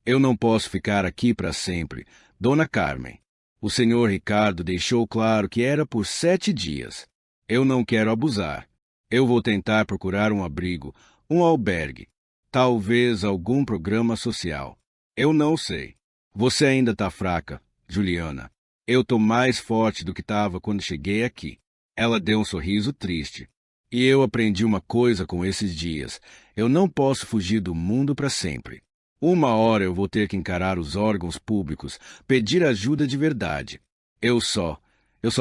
"Eu não posso ficar aqui para sempre, Dona Carmen. O senhor Ricardo deixou claro que era por 7 dias. Eu não quero abusar. Eu vou tentar procurar um abrigo, um albergue, talvez algum programa social. Eu não sei. Você ainda está fraca, Juliana. Eu estou mais forte do que estava quando cheguei aqui." Ela deu um sorriso triste. "E eu aprendi uma coisa com esses dias. Eu não posso fugir do mundo para sempre. Uma hora eu vou ter que encarar os órgãos públicos, pedir ajuda de verdade. Eu só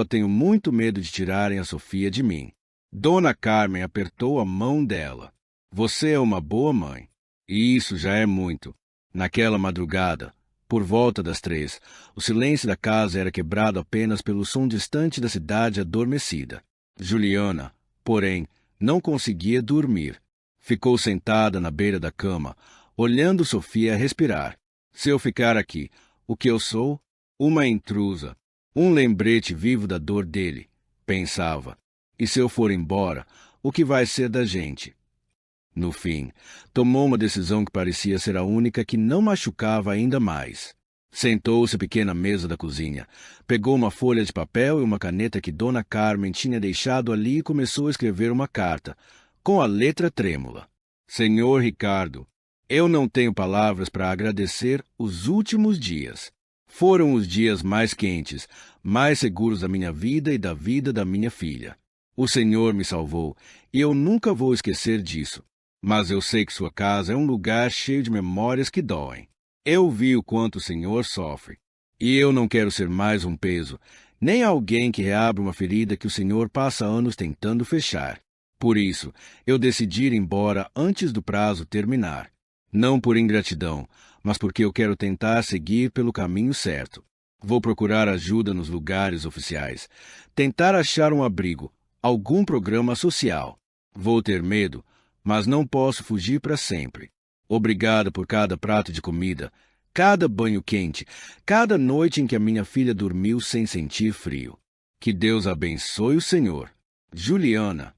tenho muito medo de tirarem a Sofia de mim." Dona Carmen apertou a mão dela. Você é uma boa mãe. E isso já é muito. Naquela madrugada, por volta das 3, o silêncio da casa era quebrado apenas pelo som distante da cidade adormecida. Juliana, porém, não conseguia dormir. Ficou sentada na beira da cama, olhando Sofia respirar. Se eu ficar aqui, o que eu sou? Uma intrusa. Um lembrete vivo da dor dele, pensava. E se eu for embora, o que vai ser da gente? No fim, tomou uma decisão que parecia ser a única que não machucava ainda mais. Sentou-se à pequena mesa da cozinha, pegou uma folha de papel e uma caneta que Dona Carmen tinha deixado ali e começou a escrever uma carta, com a letra trêmula. Senhor Ricardo, eu não tenho palavras para agradecer os últimos dias. Foram os dias mais quentes, mais seguros da minha vida e da vida da minha filha. O Senhor me salvou, e eu nunca vou esquecer disso. Mas eu sei que sua casa é um lugar cheio de memórias que doem. Eu vi o quanto o Senhor sofre. E eu não quero ser mais um peso, nem alguém que reabre uma ferida que o Senhor passa anos tentando fechar. Por isso, eu decidi ir embora antes do prazo terminar. Não por ingratidão, mas porque eu quero tentar seguir pelo caminho certo. Vou procurar ajuda nos lugares oficiais, tentar achar um abrigo, algum programa social. Vou ter medo, mas não posso fugir para sempre. Obrigado por cada prato de comida, cada banho quente, cada noite em que a minha filha dormiu sem sentir frio. Que Deus abençoe o Senhor. Juliana.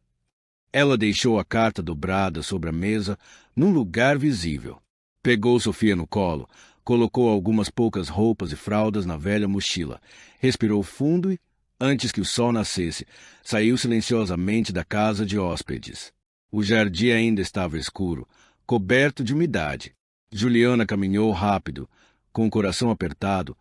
Ela deixou a carta dobrada sobre a mesa, num lugar visível. Pegou Sofia no colo, colocou algumas poucas roupas e fraldas na velha mochila, respirou fundo e, antes que o sol nascesse, saiu silenciosamente da casa de hóspedes. O jardim ainda estava escuro, coberto de umidade. Juliana caminhou rápido, com o coração apertado,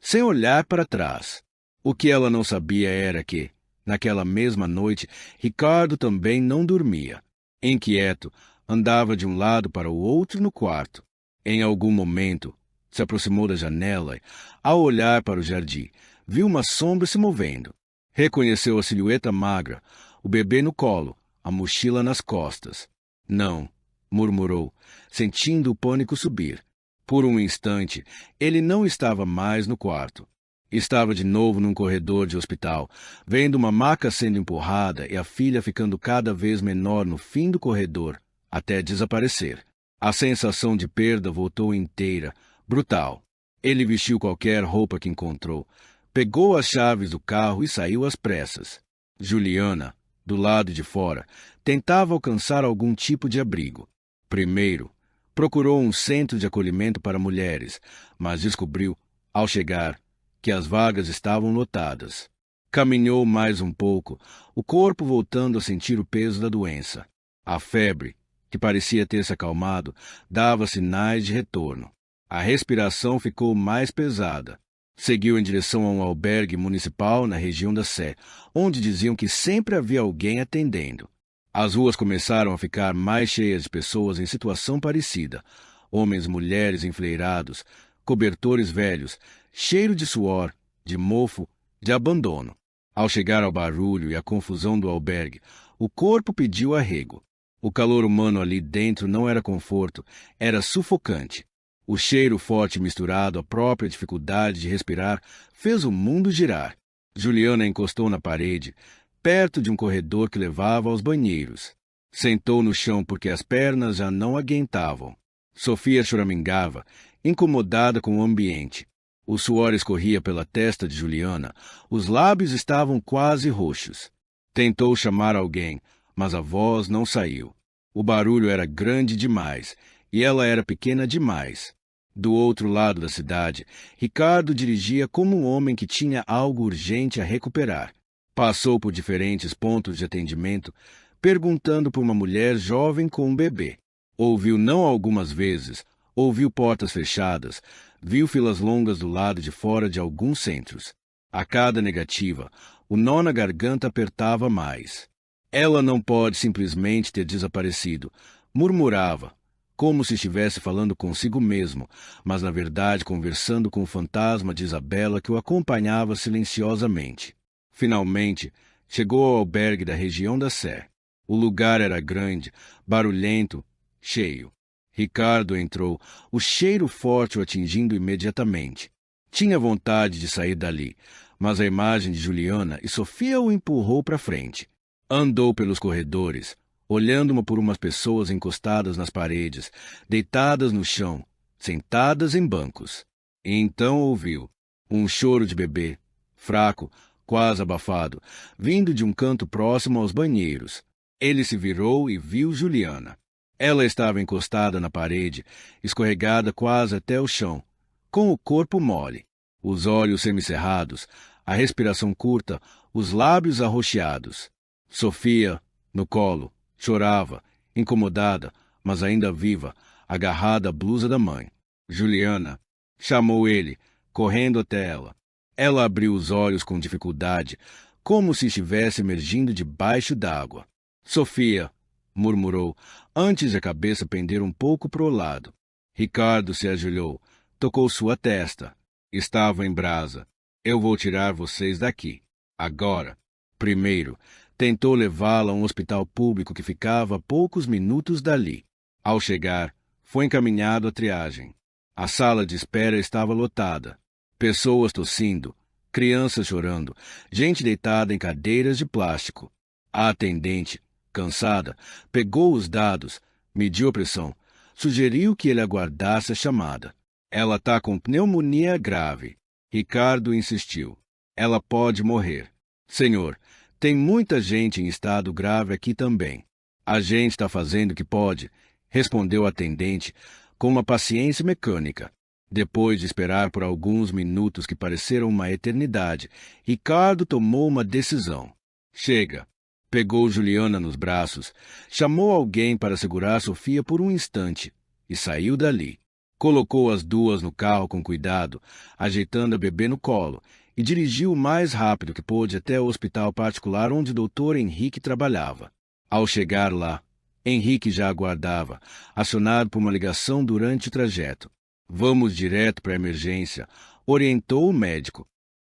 sem olhar para trás. O que ela não sabia era que, naquela mesma noite, Ricardo também não dormia. Inquieto, andava de um lado para o outro no quarto. Em algum momento, se aproximou da janela e, ao olhar para o jardim, viu uma sombra se movendo. Reconheceu a silhueta magra, o bebê no colo, a mochila nas costas. Não, murmurou, sentindo o pânico subir. Por um instante, ele não estava mais no quarto. Estava de novo num corredor de hospital, vendo uma maca sendo empurrada e a filha ficando cada vez menor no fim do corredor, até desaparecer. A sensação de perda voltou inteira, brutal. Ele vestiu qualquer roupa que encontrou, pegou as chaves do carro e saiu às pressas. Juliana, do lado de fora, tentava alcançar algum tipo de abrigo. Primeiro, procurou um centro de acolhimento para mulheres, mas descobriu, ao chegar, que as vagas estavam lotadas. Caminhou mais um pouco, o corpo voltando a sentir o peso da doença. A febre, que parecia ter se acalmado, dava sinais de retorno. A respiração ficou mais pesada. Seguiu em direção a um albergue municipal na região da Sé, onde diziam que sempre havia alguém atendendo. As ruas começaram a ficar mais cheias de pessoas em situação parecida. Homens e mulheres enfileirados, cobertores velhos, cheiro de suor, de mofo, de abandono. Ao chegar ao barulho e à confusão do albergue, o corpo pediu arrego. O calor humano ali dentro não era conforto, era sufocante. O cheiro forte misturado à própria dificuldade de respirar fez o mundo girar. Juliana encostou na parede, perto de um corredor que levava aos banheiros. Sentou no chão porque as pernas já não aguentavam. Sofia choramingava, incomodada com o ambiente. O suor escorria pela testa de Juliana, os lábios estavam quase roxos. Tentou chamar alguém, mas a voz não saiu. O barulho era grande demais, e ela era pequena demais. Do outro lado da cidade, Ricardo dirigia como um homem que tinha algo urgente a recuperar. Passou por diferentes pontos de atendimento, perguntando por uma mulher jovem com um bebê. Ouviu não algumas vezes, ouviu portas fechadas, viu filas longas do lado de fora de alguns centros. A cada negativa, o nó na garganta apertava mais. Ela não pode simplesmente ter desaparecido, murmurava, como se estivesse falando consigo mesmo, mas na verdade conversando com o fantasma de Isabela que o acompanhava silenciosamente. Finalmente, Chegou ao albergue da região da Sé. O lugar era grande, barulhento, cheio. Ricardo entrou, o cheiro forte o atingindo imediatamente. Tinha vontade de sair dali, mas a imagem de Juliana e Sofia o empurrou para frente. Andou pelos corredores, olhando uma por umas pessoas encostadas nas paredes, deitadas no chão, sentadas em bancos. E então ouviu um choro de bebê, fraco, quase abafado, vindo de um canto próximo aos banheiros. Ele se virou e viu Juliana. Ela estava encostada na parede, escorregada quase até o chão, com o corpo mole, os olhos semicerrados, a respiração curta, os lábios arroxeados. Sofia, no colo, chorava, incomodada, mas ainda viva, agarrada à blusa da mãe. Juliana chamou ele, correndo até ela. Ela abriu os olhos com dificuldade, como se estivesse emergindo debaixo d'água. Sofia, murmurou, antes de a cabeça pender um pouco para o lado. Ricardo se ajoelhou, tocou sua testa. Estava em brasa. Eu vou tirar vocês daqui. Agora. Primeiro, tentou levá-la a um hospital público que ficava a poucos minutos dali. Ao chegar, foi encaminhado à triagem. A sala de espera estava lotada. Pessoas tossindo, crianças chorando, gente deitada em cadeiras de plástico. A atendente, cansada, pegou os dados, mediu a pressão, sugeriu que ele aguardasse a chamada. Ela está com pneumonia grave. Ricardo insistiu. Ela pode morrer. Senhor, tem muita gente em estado grave aqui também. A gente está fazendo o que pode, respondeu a atendente, com uma paciência mecânica. Depois de esperar por alguns minutos que pareceram uma eternidade, Ricardo tomou uma decisão. Chega. Pegou Juliana nos braços, chamou alguém para segurar Sofia por um instante e saiu dali. Colocou as duas no carro com cuidado, ajeitando a bebê no colo, e dirigiu o mais rápido que pôde até o hospital particular onde o Dr. Henrique trabalhava. Ao chegar lá, Henrique já aguardava, acionado por uma ligação durante o trajeto. Vamos direto para a emergência, orientou o médico.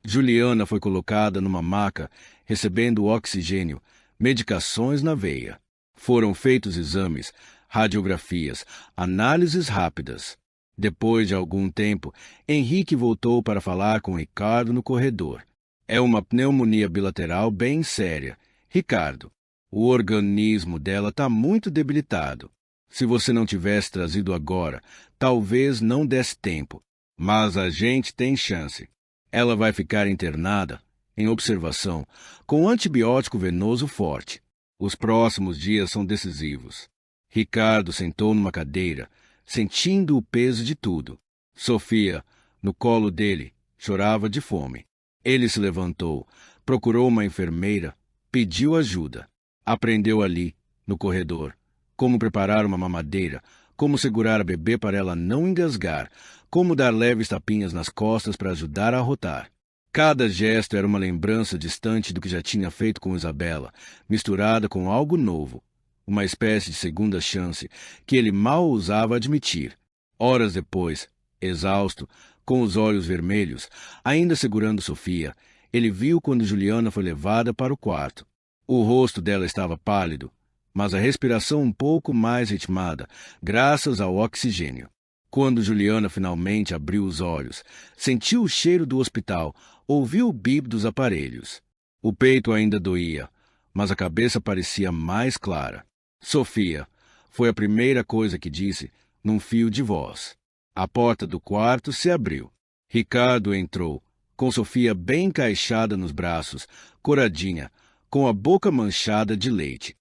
Juliana foi colocada numa maca, recebendo oxigênio, medicações na veia. Foram feitos exames, radiografias, análises rápidas. Depois de algum tempo, Henrique voltou para falar com Ricardo no corredor. É uma pneumonia bilateral bem séria. Ricardo, o organismo dela está muito debilitado. Se você não tivesse trazido agora, talvez não desse tempo. Mas a gente tem chance. Ela vai ficar internada, em observação, com antibiótico venoso forte. Os próximos dias são decisivos. Ricardo sentou numa cadeira, sentindo o peso de tudo. Sofia, no colo dele, chorava de fome. Ele se levantou, procurou uma enfermeira, pediu ajuda. Aprendeu ali, no corredor, como preparar uma mamadeira, como segurar a bebê para ela não engasgar, como dar leves tapinhas nas costas para ajudar a arrotar. Cada gesto era uma lembrança distante do que já tinha feito com Isabela, misturada com algo novo, uma espécie de segunda chance que ele mal ousava admitir. Horas depois, exausto, com os olhos vermelhos, ainda segurando Sofia, ele viu quando Juliana foi levada para o quarto. O rosto dela estava pálido, mas a respiração um pouco mais ritmada, graças ao oxigênio. Quando Juliana finalmente abriu os olhos, sentiu o cheiro do hospital, ouviu o bip dos aparelhos. O peito ainda doía, mas a cabeça parecia mais clara. Sofia, foi a primeira coisa que disse, num fio de voz. A porta do quarto se abriu. Ricardo entrou, com Sofia bem encaixada nos braços, coradinha, com a boca manchada de leite.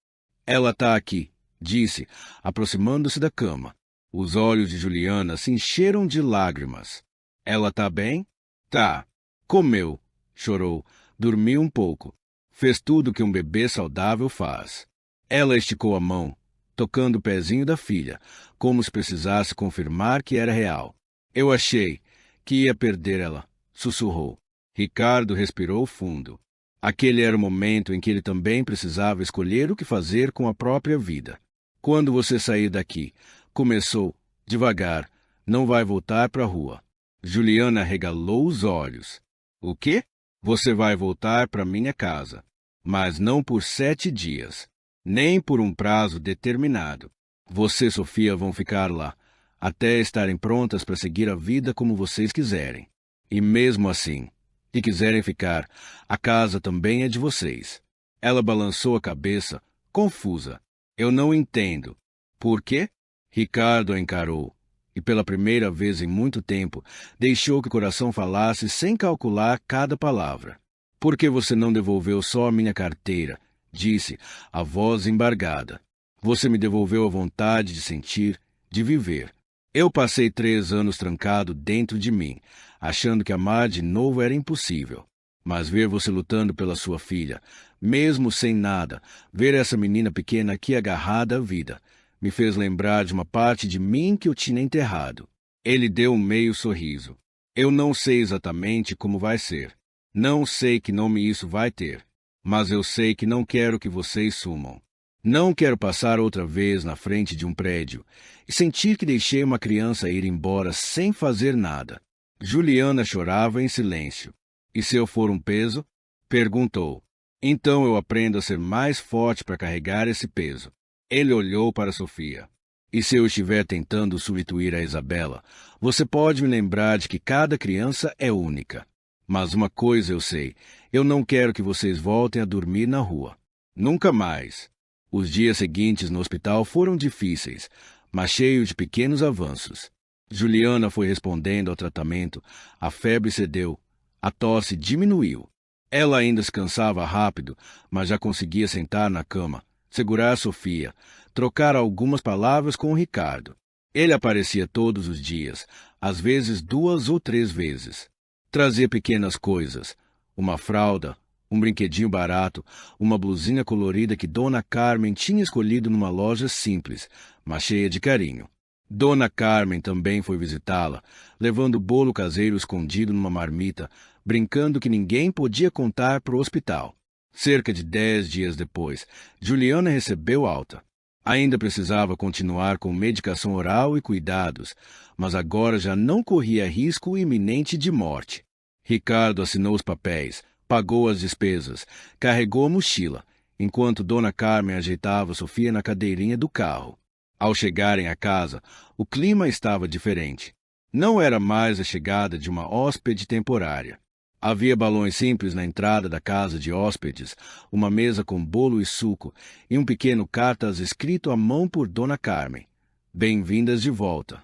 Ela está aqui, disse, aproximando-se da cama. Os olhos de Juliana se encheram de lágrimas. Ela está bem? Tá. Comeu, chorou, dormiu um pouco. Fez tudo o que um bebê saudável faz. Ela esticou a mão, tocando o pezinho da filha, como se precisasse confirmar que era real. Eu achei que ia perder ela, sussurrou. Ricardo respirou fundo. Aquele era o momento em que ele também precisava escolher o que fazer com a própria vida. Quando você sair daqui, começou, devagar, não vai voltar para a rua. Juliana regalou os olhos. O quê? Você vai voltar para minha casa. mas não por 7 dias, nem por um prazo determinado. Você e Sofia vão ficar lá, até estarem prontas para seguir a vida como vocês quiserem. E mesmo assim, se quiserem ficar, a casa também é de vocês. Ela balançou a cabeça, confusa. Eu não entendo. Por quê? Ricardo a encarou, e pela primeira vez em muito tempo, deixou que o coração falasse sem calcular cada palavra. Por que você não devolveu só a minha carteira? Disse, a voz embargada. Você me devolveu a vontade de sentir, de viver. Eu passei 3 anos trancado dentro de mim, achando que amar de novo era impossível. Mas ver você lutando pela sua filha, mesmo sem nada, ver essa menina pequena aqui agarrada à vida, me fez lembrar de uma parte de mim que eu tinha enterrado. Ele deu um meio sorriso. Eu não sei exatamente como vai ser. Não sei que nome isso vai ter. Mas eu sei que não quero que vocês sumam. Não quero passar outra vez na frente de um prédio e sentir que deixei uma criança ir embora sem fazer nada. Juliana chorava em silêncio. E se eu for um peso? Perguntou. Então eu aprendo a ser mais forte para carregar esse peso. Ele olhou para Sofia. E se eu estiver tentando substituir a Isabela, você pode me lembrar de que cada criança é única. Mas uma coisa eu sei, eu não quero que vocês voltem a dormir na rua. Nunca mais. Os dias seguintes no hospital foram difíceis, mas cheios de pequenos avanços. Juliana foi respondendo ao tratamento, a febre cedeu, a tosse diminuiu. Ela ainda se cansava rápido, mas já conseguia sentar na cama, segurar Sofia, trocar algumas palavras com o Ricardo. Ele aparecia todos os dias, às vezes 2 ou 3 vezes. Trazia pequenas coisas, uma fralda, um brinquedinho barato, uma blusinha colorida que Dona Carmen tinha escolhido numa loja simples, mas cheia de carinho. Dona Carmen também foi visitá-la, levando bolo caseiro escondido numa marmita, brincando que ninguém podia contar para o hospital. Cerca de 10 dias depois, Juliana recebeu alta. Ainda precisava continuar com medicação oral e cuidados, mas agora já não corria risco iminente de morte. Ricardo assinou os papéis, pagou as despesas, carregou a mochila, enquanto Dona Carmen ajeitava Sofia na cadeirinha do carro. Ao chegarem à casa, o clima estava diferente. Não era mais a chegada de uma hóspede temporária. Havia balões simples na entrada da casa de hóspedes, uma mesa com bolo e suco e um pequeno cartaz escrito à mão por Dona Carmen. Bem-vindas de volta.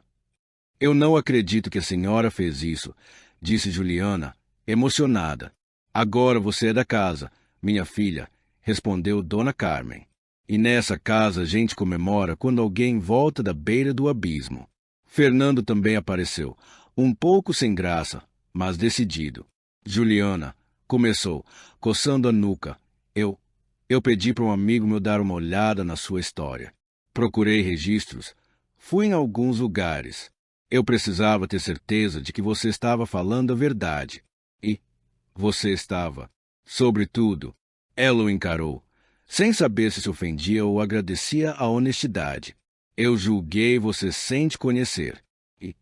Eu não acredito que a senhora fez isso, disse Juliana, emocionada. Agora você é da casa, minha filha, respondeu Dona Carmen. E nessa casa a gente comemora quando alguém volta da beira do abismo. Fernando também apareceu, um pouco sem graça, mas decidido. Juliana começou, coçando a nuca. Eu pedi para um amigo meu dar uma olhada na sua história. Procurei registros. Fui em alguns lugares. Eu precisava ter certeza de que você estava falando a verdade. E você estava. Sobretudo, ela o encarou, sem saber se ofendia ou agradecia a honestidade. Eu julguei você sem te conhecer. E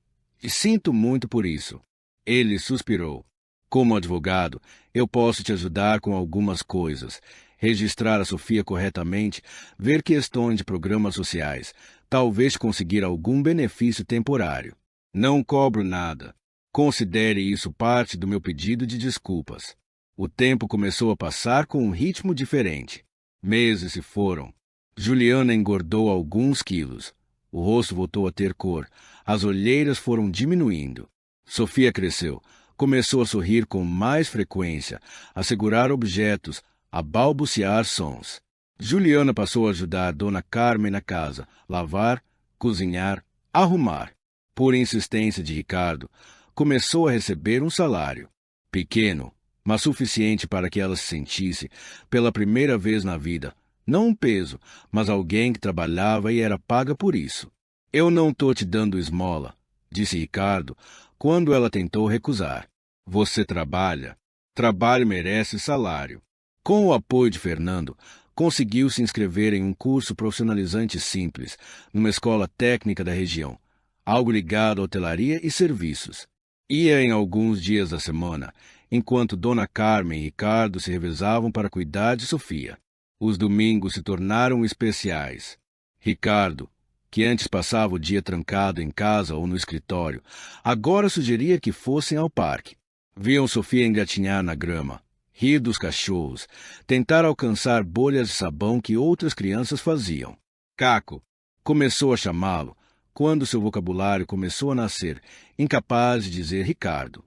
sinto muito por isso. Ele suspirou. Como advogado, eu posso te ajudar com algumas coisas. Registrar a Sofia corretamente, ver questões de programas sociais, talvez conseguir algum benefício temporário. Não cobro nada. Considere isso parte do meu pedido de desculpas. O tempo começou a passar com um ritmo diferente. Meses se foram. Juliana engordou alguns quilos. O rosto voltou a ter cor. As olheiras foram diminuindo. Sofia cresceu. Começou a sorrir com mais frequência, a segurar objetos, a balbuciar sons. Juliana passou a ajudar Dona Carmen na casa, lavar, cozinhar, arrumar. Por insistência de Ricardo, começou a receber um salário. Pequeno, mas suficiente para que ela se sentisse, pela primeira vez na vida, não um peso, mas alguém que trabalhava e era paga por isso. Eu não estou te dando esmola, disse Ricardo, quando ela tentou recusar. Você trabalha. Trabalho merece salário. Com o apoio de Fernando, conseguiu se inscrever em um curso profissionalizante simples, numa escola técnica da região, algo ligado à hotelaria e serviços. Ia em alguns dias da semana, enquanto Dona Carmen e Ricardo se revezavam para cuidar de Sofia. Os domingos se tornaram especiais. Ricardo, que antes passava o dia trancado em casa ou no escritório, agora sugeria que fossem ao parque. Viam Sofia engatinhar na grama, rir dos cachorros, tentar alcançar bolhas de sabão que outras crianças faziam. Caco começou a chamá-lo quando seu vocabulário começou a nascer, incapaz de dizer Ricardo.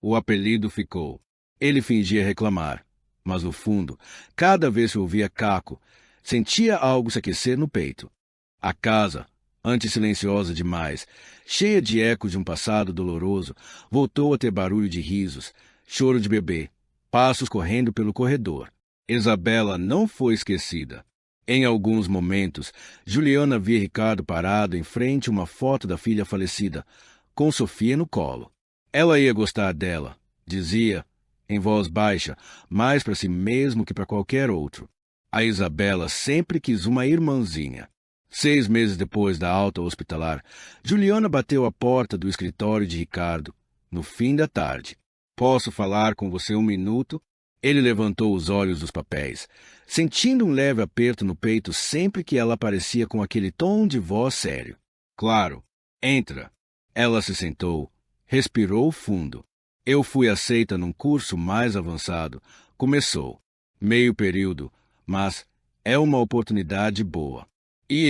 O apelido ficou. Ele fingia reclamar, mas no fundo, cada vez que ouvia Caco, sentia algo se aquecer no peito. A casa, antes silenciosa demais, cheia de ecos de um passado doloroso, voltou a ter barulho de risos, choro de bebê, passos correndo pelo corredor. Isabela não foi esquecida. Em alguns momentos, Juliana via Ricardo parado em frente a uma foto da filha falecida, com Sofia no colo. Ela ia gostar dela, dizia, em voz baixa, mais para si mesmo que para qualquer outro. A Isabela sempre quis uma irmãzinha. 6 meses depois da alta hospitalar, Juliana bateu à porta do escritório de Ricardo, no fim da tarde. Posso falar com você 1 minuto? Ele levantou os olhos dos papéis, sentindo um leve aperto no peito sempre que ela aparecia com aquele tom de voz sério. Claro, entra. Ela se sentou, respirou fundo. Eu fui aceita num curso mais avançado. Começou. Meio período, mas é uma oportunidade boa. E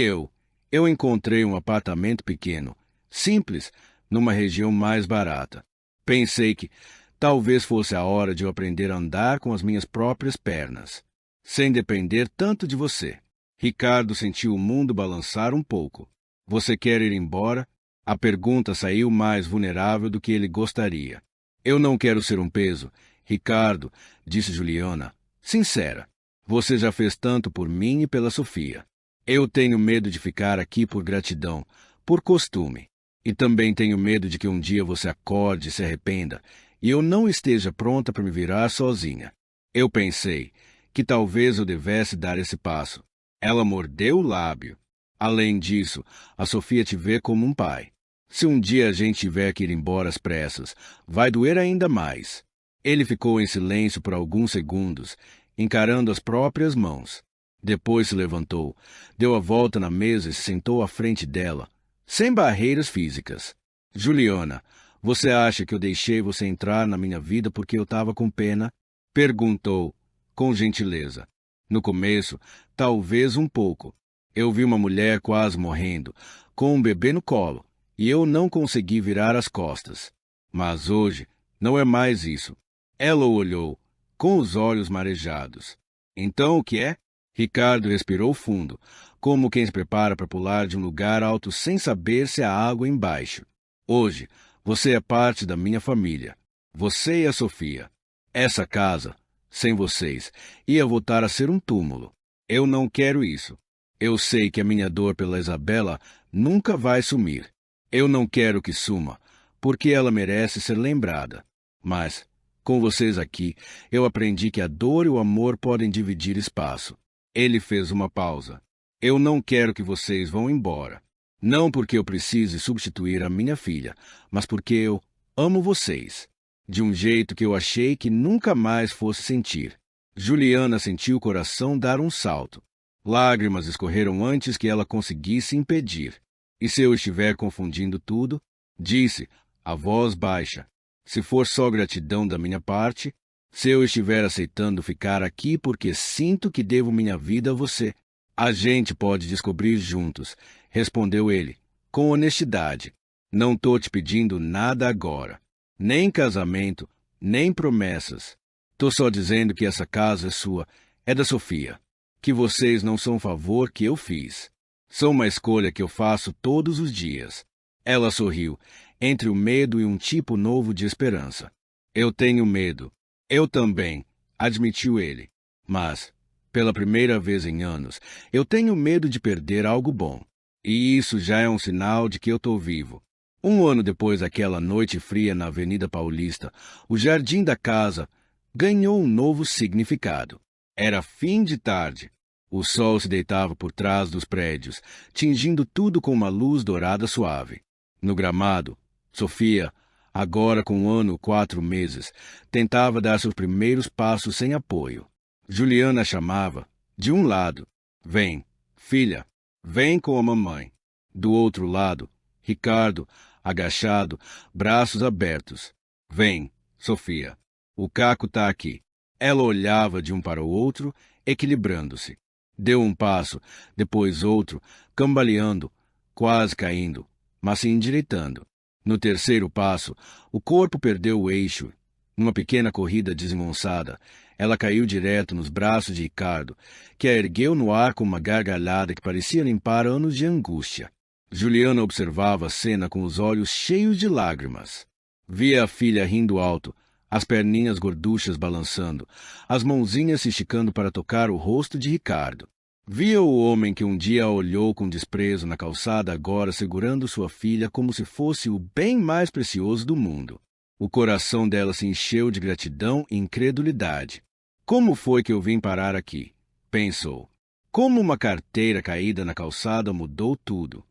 eu encontrei um apartamento pequeno, simples, numa região mais barata. Pensei que talvez fosse a hora de eu aprender a andar com as minhas próprias pernas, sem depender tanto de você. Ricardo sentiu o mundo balançar um pouco. Você quer ir embora? A pergunta saiu mais vulnerável do que ele gostaria. Eu não quero ser um peso, Ricardo, disse Juliana, sincera. Você já fez tanto por mim e pela Sofia. Eu tenho medo de ficar aqui por gratidão, por costume. E também tenho medo de que um dia você acorde e se arrependa, e eu não esteja pronta para me virar sozinha. Eu pensei que talvez eu devesse dar esse passo. Ela mordeu o lábio. Além disso, a Sofia te vê como um pai. Se um dia a gente tiver que ir embora às pressas, vai doer ainda mais. Ele ficou em silêncio por alguns segundos, encarando as próprias mãos. Depois se levantou, deu a volta na mesa e se sentou à frente dela, sem barreiras físicas. Juliana, você acha que eu deixei você entrar na minha vida porque eu estava com pena? Perguntou, com gentileza. No começo, talvez um pouco. Eu vi uma mulher quase morrendo, com um bebê no colo, e eu não consegui virar as costas. Mas hoje não é mais isso. Ela o olhou, com os olhos marejados. Então o que é? Ricardo respirou fundo, como quem se prepara para pular de um lugar alto sem saber se há água embaixo. Hoje, você é parte da minha família. Você e a Sofia. Essa casa, sem vocês, ia voltar a ser um túmulo. Eu não quero isso. Eu sei que a minha dor pela Isabela nunca vai sumir. Eu não quero que suma, porque ela merece ser lembrada. Mas, com vocês aqui, eu aprendi que a dor e o amor podem dividir espaço. Ele fez uma pausa. Eu não quero que vocês vão embora. Não porque eu precise substituir a minha filha, mas porque eu amo vocês. De um jeito que eu achei que nunca mais fosse sentir. Juliana sentiu o coração dar um salto. Lágrimas escorreram antes que ela conseguisse impedir. E se eu estiver confundindo tudo? Disse, a voz baixa. Se for só gratidão da minha parte, se eu estiver aceitando ficar aqui porque sinto que devo minha vida a você, a gente pode descobrir juntos, respondeu ele, com honestidade. Não estou te pedindo nada agora. Nem casamento, nem promessas. Estou só dizendo que essa casa é sua, é da Sofia. Que vocês não são um favor que eu fiz. São uma escolha que eu faço todos os dias. Ela sorriu, entre o medo e um tipo novo de esperança. Eu tenho medo. Eu também, admitiu ele. Mas, pela primeira vez em anos, eu tenho medo de perder algo bom. E isso já é um sinal de que eu estou vivo. 1 ano depois daquela noite fria na Avenida Paulista, o jardim da casa ganhou um novo significado. Era fim de tarde. O sol se deitava por trás dos prédios, tingindo tudo com uma luz dourada suave. No gramado, Sofia, Agora, com 1 ano e 4 meses, tentava dar seus primeiros passos sem apoio. Juliana chamava, de um lado, vem, filha, vem com a mamãe. Do outro lado, Ricardo, agachado, braços abertos. Vem, Sofia, o Caco tá aqui. Ela olhava de um para o outro, equilibrando-se. Deu um passo, depois outro, cambaleando, quase caindo, mas se endireitando. No terceiro passo, o corpo perdeu o eixo. Numa pequena corrida desengonçada, ela caiu direto nos braços de Ricardo, que a ergueu no ar com uma gargalhada que parecia limpar anos de angústia. Juliana observava a cena com os olhos cheios de lágrimas. Via a filha rindo alto, as perninhas gorduchas balançando, as mãozinhas se esticando para tocar o rosto de Ricardo. Via o homem que um dia a olhou com desprezo na calçada, agora segurando sua filha como se fosse o bem mais precioso do mundo. O coração dela se encheu de gratidão e incredulidade. Como foi que eu vim parar aqui? Pensou. Como uma carteira caída na calçada mudou tudo.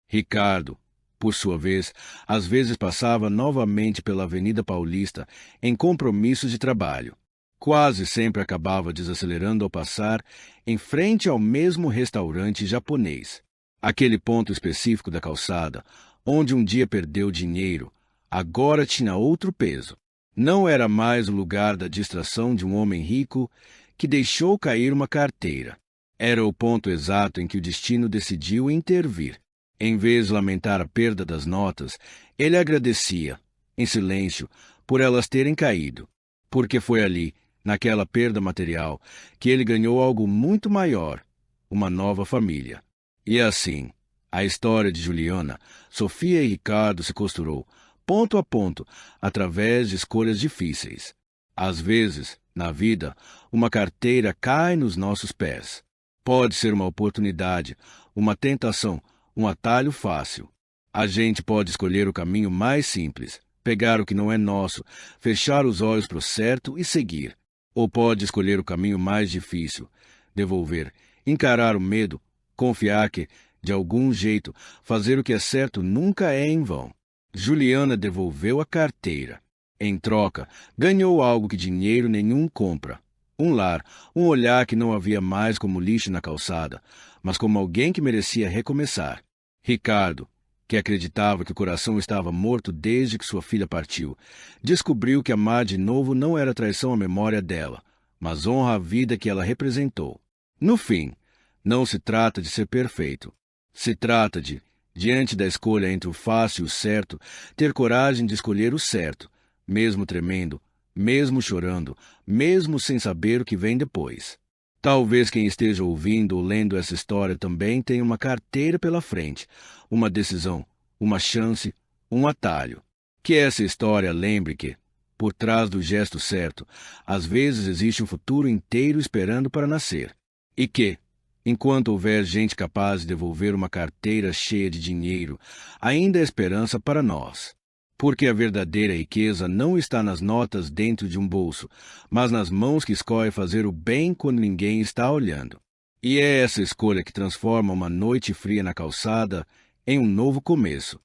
Ricardo, por sua vez, às vezes passava novamente pela Avenida Paulista em compromissos de trabalho. Quase sempre acabava desacelerando ao passar em frente ao mesmo restaurante japonês. Aquele ponto específico da calçada, onde um dia perdeu dinheiro, agora tinha outro peso. Não era mais o lugar da distração de um homem rico que deixou cair uma carteira. Era o ponto exato em que o destino decidiu intervir. Em vez de lamentar a perda das notas, ele agradecia, em silêncio, por elas terem caído, porque foi ali, naquela perda material, que ele ganhou algo muito maior, uma nova família. E assim, a história de Juliana, Sofia e Ricardo se costurou, ponto a ponto, através de escolhas difíceis. Às vezes, na vida, uma carteira cai nos nossos pés. Pode ser uma oportunidade, uma tentação, um atalho fácil. A gente pode escolher o caminho mais simples, pegar o que não é nosso, fechar os olhos para o certo e seguir. Ou pode escolher o caminho mais difícil, devolver, encarar o medo, confiar que, de algum jeito, fazer o que é certo nunca é em vão. Juliana devolveu a carteira. Em troca, ganhou algo que dinheiro nenhum compra. Um lar, um olhar que não havia mais como lixo na calçada, mas como alguém que merecia recomeçar. Ricardo, que acreditava que o coração estava morto desde que sua filha partiu, descobriu que amar de novo não era traição à memória dela, mas honra à vida que ela representou. No fim, não se trata de ser perfeito. Se trata de, diante da escolha entre o fácil e o certo, ter coragem de escolher o certo, mesmo tremendo, mesmo chorando, mesmo sem saber o que vem depois. Talvez quem esteja ouvindo ou lendo essa história também tenha uma carteira pela frente, uma decisão, uma chance, um atalho. Que essa história lembre que, por trás do gesto certo, às vezes existe um futuro inteiro esperando para nascer. E que, enquanto houver gente capaz de devolver uma carteira cheia de dinheiro, ainda há esperança para nós. Porque a verdadeira riqueza não está nas notas dentro de um bolso, mas nas mãos que escolhem fazer o bem quando ninguém está olhando. E é essa escolha que transforma uma noite fria na calçada em um novo começo.